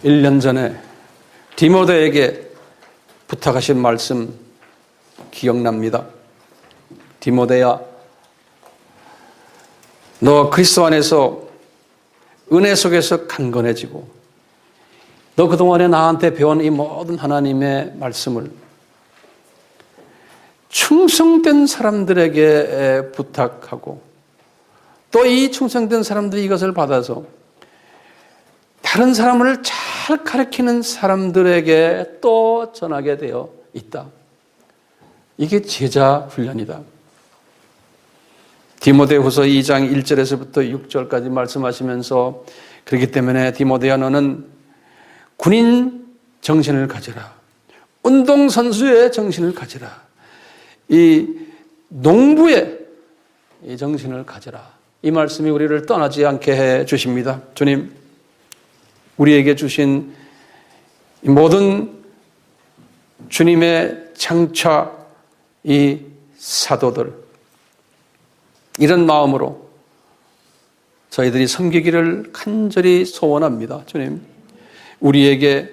1년 전에 디모데에게 부탁하신 말씀 기억납니다. 디모데야, 너 그리스도 안에서 은혜 속에서 강건해지고, 너 그동안에 나한테 배운 이 모든 하나님의 말씀을 충성된 사람들에게 부탁하고, 또 이 충성된 사람들이 이것을 받아서 다른 사람을 잘 가르치는 사람들에게 또 전하게 되어 있다. 이게 제자 훈련이다. 디모데후서 2장 1절에서부터 6절까지 말씀하시면서, 그렇기 때문에 디모데야, 너는 군인 정신을 가져라. 운동선수의 정신을 가져라. 이 농부의 이 정신을 가져라. 이 말씀이 우리를 떠나지 않게 해 주십니다. 주님, 우리에게 주신 이 모든 주님의 장차 이 사도들, 이런 마음으로 저희들이 섬기기를 간절히 소원합니다. 주님, 우리에게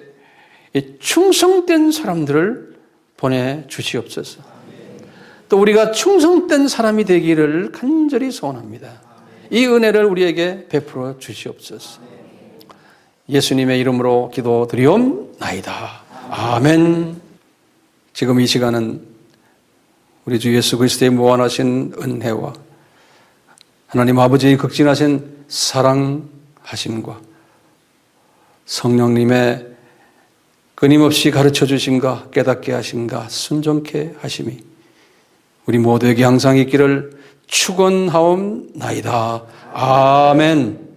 이 충성된 사람들을 보내주시옵소서. 또 우리가 충성된 사람이 되기를 간절히 소원합니다. 이 은혜를 우리에게 베풀어 주시옵소서. 예수님의 이름으로 기도드리옵나이다. 아멘. 지금 이 시간은 우리 주 예수 그리스도의 무한하신 은혜와 하나님 아버지의 극진하신 사랑하심과 성령님의 끊임없이 가르쳐 주심과 깨닫게 하심과 순종케 하심이 우리 모두에게 항상 있기를 축원하옵나이다. 아멘.